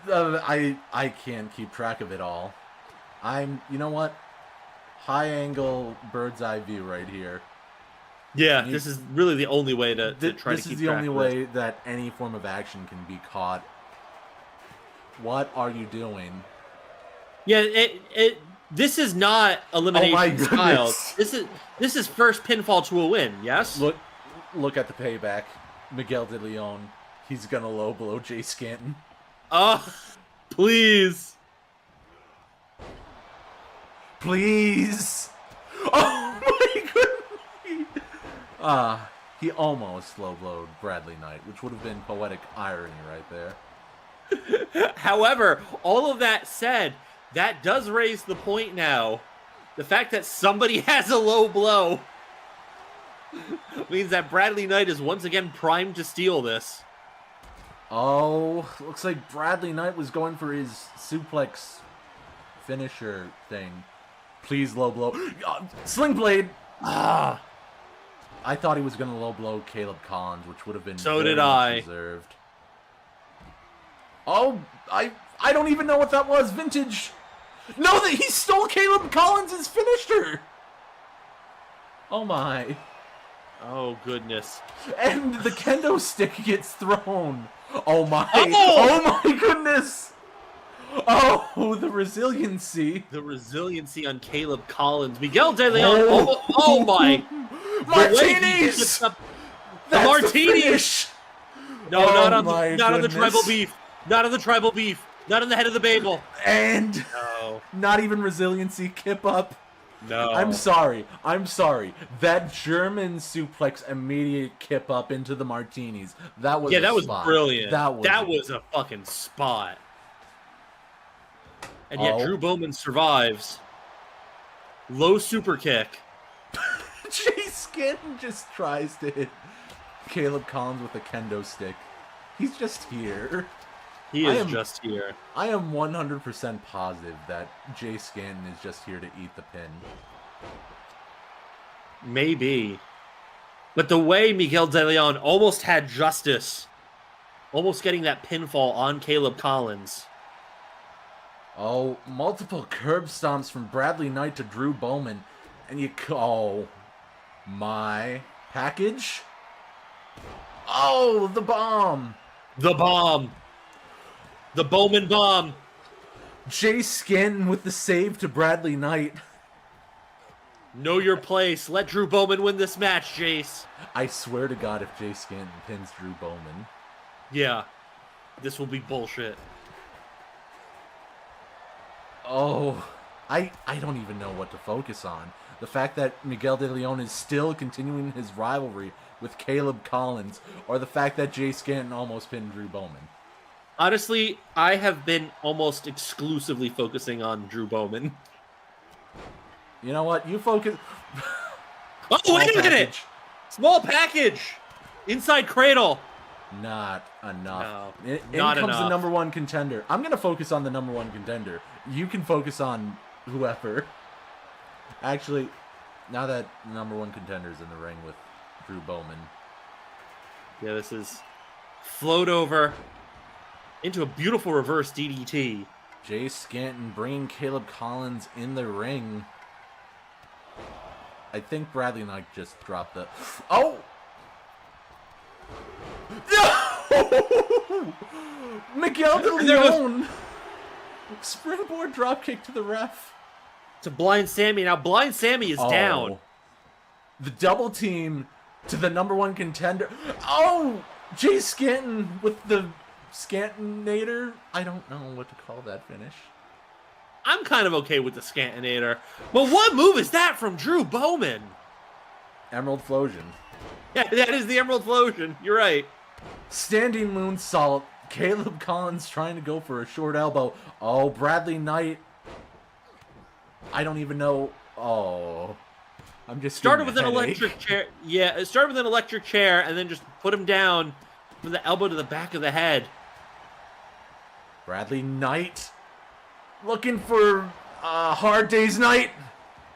I can't keep track of it all. You know what? High angle bird's eye view right here. Yeah, this is really the only way to try to keep track. This is the only way that any form of action can be caught. What are you doing? Yeah, this is not elimination style. This is first pinfall to a win. Yes. Look at the payback. Miguel De Leon. He's gonna low blow Jay Scanton. Oh, please. Please. Oh my goodness. He almost low blowed Bradley Knight, which would have been poetic irony right there. However, all of that said, that does raise the point now. The fact that somebody has a low blow means that Bradley Knight is once again primed to steal this. Oh, looks like Bradley Knight was going for his suplex finisher thing. Please low blow. Sling blade. I thought he was going to low blow Caleb Collins, which would have been so very did I. deserved. Oh, I don't even know what that was. Vintage. No, that he stole Caleb Collins' finisher. Oh my. Oh, goodness. And the kendo stick gets thrown. Oh my. Oh! Oh my goodness. Oh, the resiliency. The resiliency on Caleb Collins. Miguel De Leon. Oh my. Martinis. The That's martinis. the finish. No, Oh not on my the tribal goodness. beef. Not on the tribal beef. Not on the head of the bagel. And No. not even resiliency. Kip up. No. I'm sorry. That German suplex immediate kip up into the martinis. That was that was spot. brilliant. That was a fucking spot. And yet Oh. Drew Bowman survives. Low super kick. Jay Scanton just tries to hit Caleb Collins with a kendo stick. He's just here. He is just here. I am 100% positive that Jay Scanton is just here to eat the pin. Maybe. But the way Miguel De Leon almost had justice, almost getting that pinfall on Caleb Collins. Oh, multiple curb stomps from Bradley Knight to Drew Bowman. And oh, my package? Oh, the bomb. The bomb. The Bowman bomb. Jay Scanton with the save to Bradley Knight. Know your place. Let Drew Bowman win this match, Jace. I swear to God, if Jay Scanton pins Drew Bowman. Yeah. This will be bullshit. Oh, I don't even know what to focus on. The fact that Miguel De Leon is still continuing his rivalry with Caleb Collins, or the fact that Jay Scanton almost pinned Drew Bowman. Honestly, I have been almost exclusively focusing on Drew Bowman. You know what? You focus. Oh, wait a minute! Package. Small package! Inside cradle! Not enough. No, In not comes the enough. #1 contender. I'm going to focus on the #1 contender. You can focus on whoever. Actually, now that #1 contender's in the ring with Drew Bowman. Yeah, this is float over into a beautiful reverse DDT. Jay Scanton bringing Caleb Collins in the ring. I think Bradley Knight just dropped the... Oh! No! Miguel De Leon! Springboard dropkick to the ref. To Blind Sammy. Now, Blind Sammy is down. The double team to the #1 contender. Oh! Jay Scanton with the Scantonator. I don't know what to call that finish. I'm kind of okay with the Scantonator. But what move is that from Drew Bowman? Emerald Flosion. Yeah, that is the Emerald Flosion. You're right. Standing moonsault. Caleb Collins trying to go for a short elbow. Oh, Bradley Knight. I don't even know. Oh. I'm just Started getting with a an headache. electric chair. Yeah, it started with an electric chair and then just put him down from the elbow to the back of the head. Bradley Knight looking for Hard Day's Night.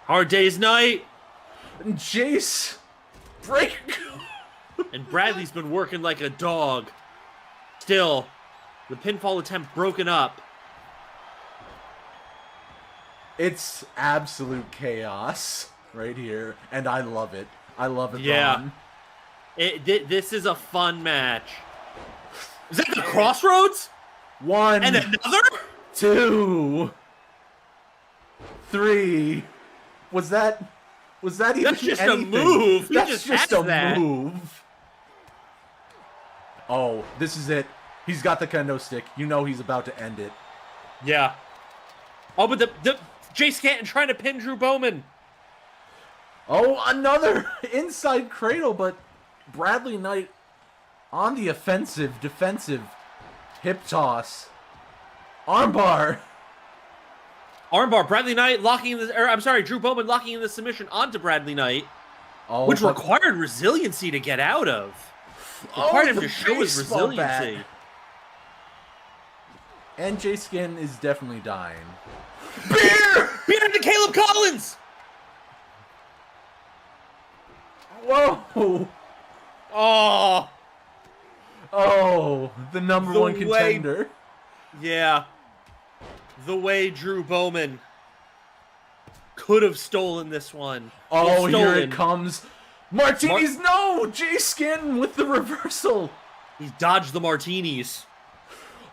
Hard Day's Night. And Jace break. And Bradley's been working like a dog. Still, the pinfall attempt broken up. It's absolute chaos right here, and I love it. I love it. Yeah. Ron. This is a fun match. Is that the Crossroads? 1, And another? 2, 3. Was that even That's just anything? a move. He That's just just has a that. move. Oh, this is it. He's got the kendo stick. You know he's about to end it. Yeah. Oh, but the Jay Scanton trying to pin Drew Bowman. Oh, another inside cradle, but Bradley Knight on the offensive, defensive hip toss. Armbar. Armbar. Bradley Knight locking in the... Or, I'm sorry, Drew Bowman locking in the submission onto Bradley Knight. Oh, Which but- required resiliency to get out of. Required him the to show his baseball resiliency. bat. And Jay Skin is definitely dying. Beer! Beer to Caleb Collins! Whoa! Oh, Oh, the number The one way- contender. yeah. The way Drew Bowman could have stolen this one. Oh, Well, here stolen. it comes. Martinis, no! Jay Scanton with the reversal. He's dodged the martinis.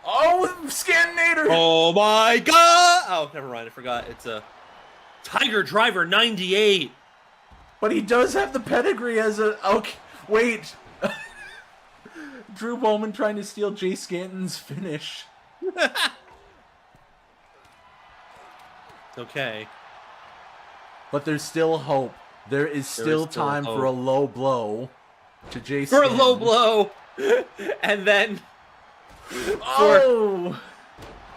Oh, Scantinator! Oh my god! Oh, never mind. I forgot. It's a Tiger Driver 98. But he does have the pedigree as a... Okay, wait. Drew Bowman trying to steal Jay Scanton's finish. Okay. But there's still hope. There is still time for a low blow to Jay For a Scanton. low blow. And then... Oh!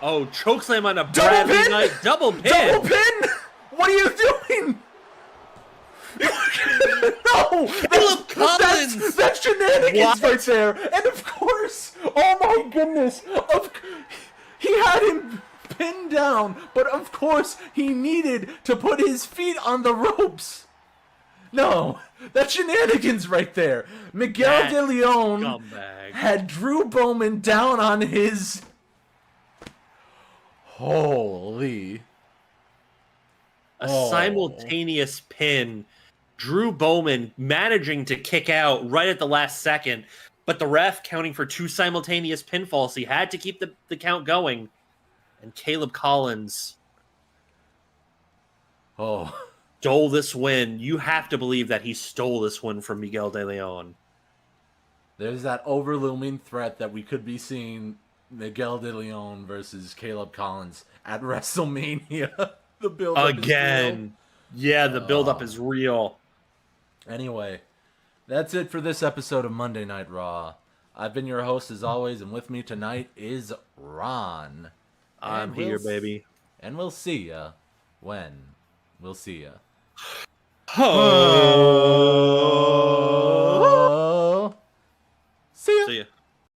Chokeslam on a Bradley pin? Knight double pin. Double pin! What are you doing? No! Caleb Collins! That's shenanigans What? right there! And of course, oh my goodness, he had him pinned down, but of course he needed to put his feet on the ropes. No, that's shenanigans right there. Miguel That De Leon scumbag. had Drew Bowman down on his... Holy... A simultaneous pin. Drew Bowman managing to kick out right at the last second, but the ref counting for 2 simultaneous pinfalls. He had to keep the count going. And Caleb Collins stole this win. You have to believe that he stole this win from Miguel De Leon. There's that overlooming threat that we could be seeing Miguel De Leon versus Caleb Collins at WrestleMania. The build-up Again. Yeah, the build-up is real. Anyway, that's it for this episode of Monday Night Raw. I've been your host as always, and with me tonight is Ron. I'm here, baby. And we'll see ya when we'll see ya. Oh.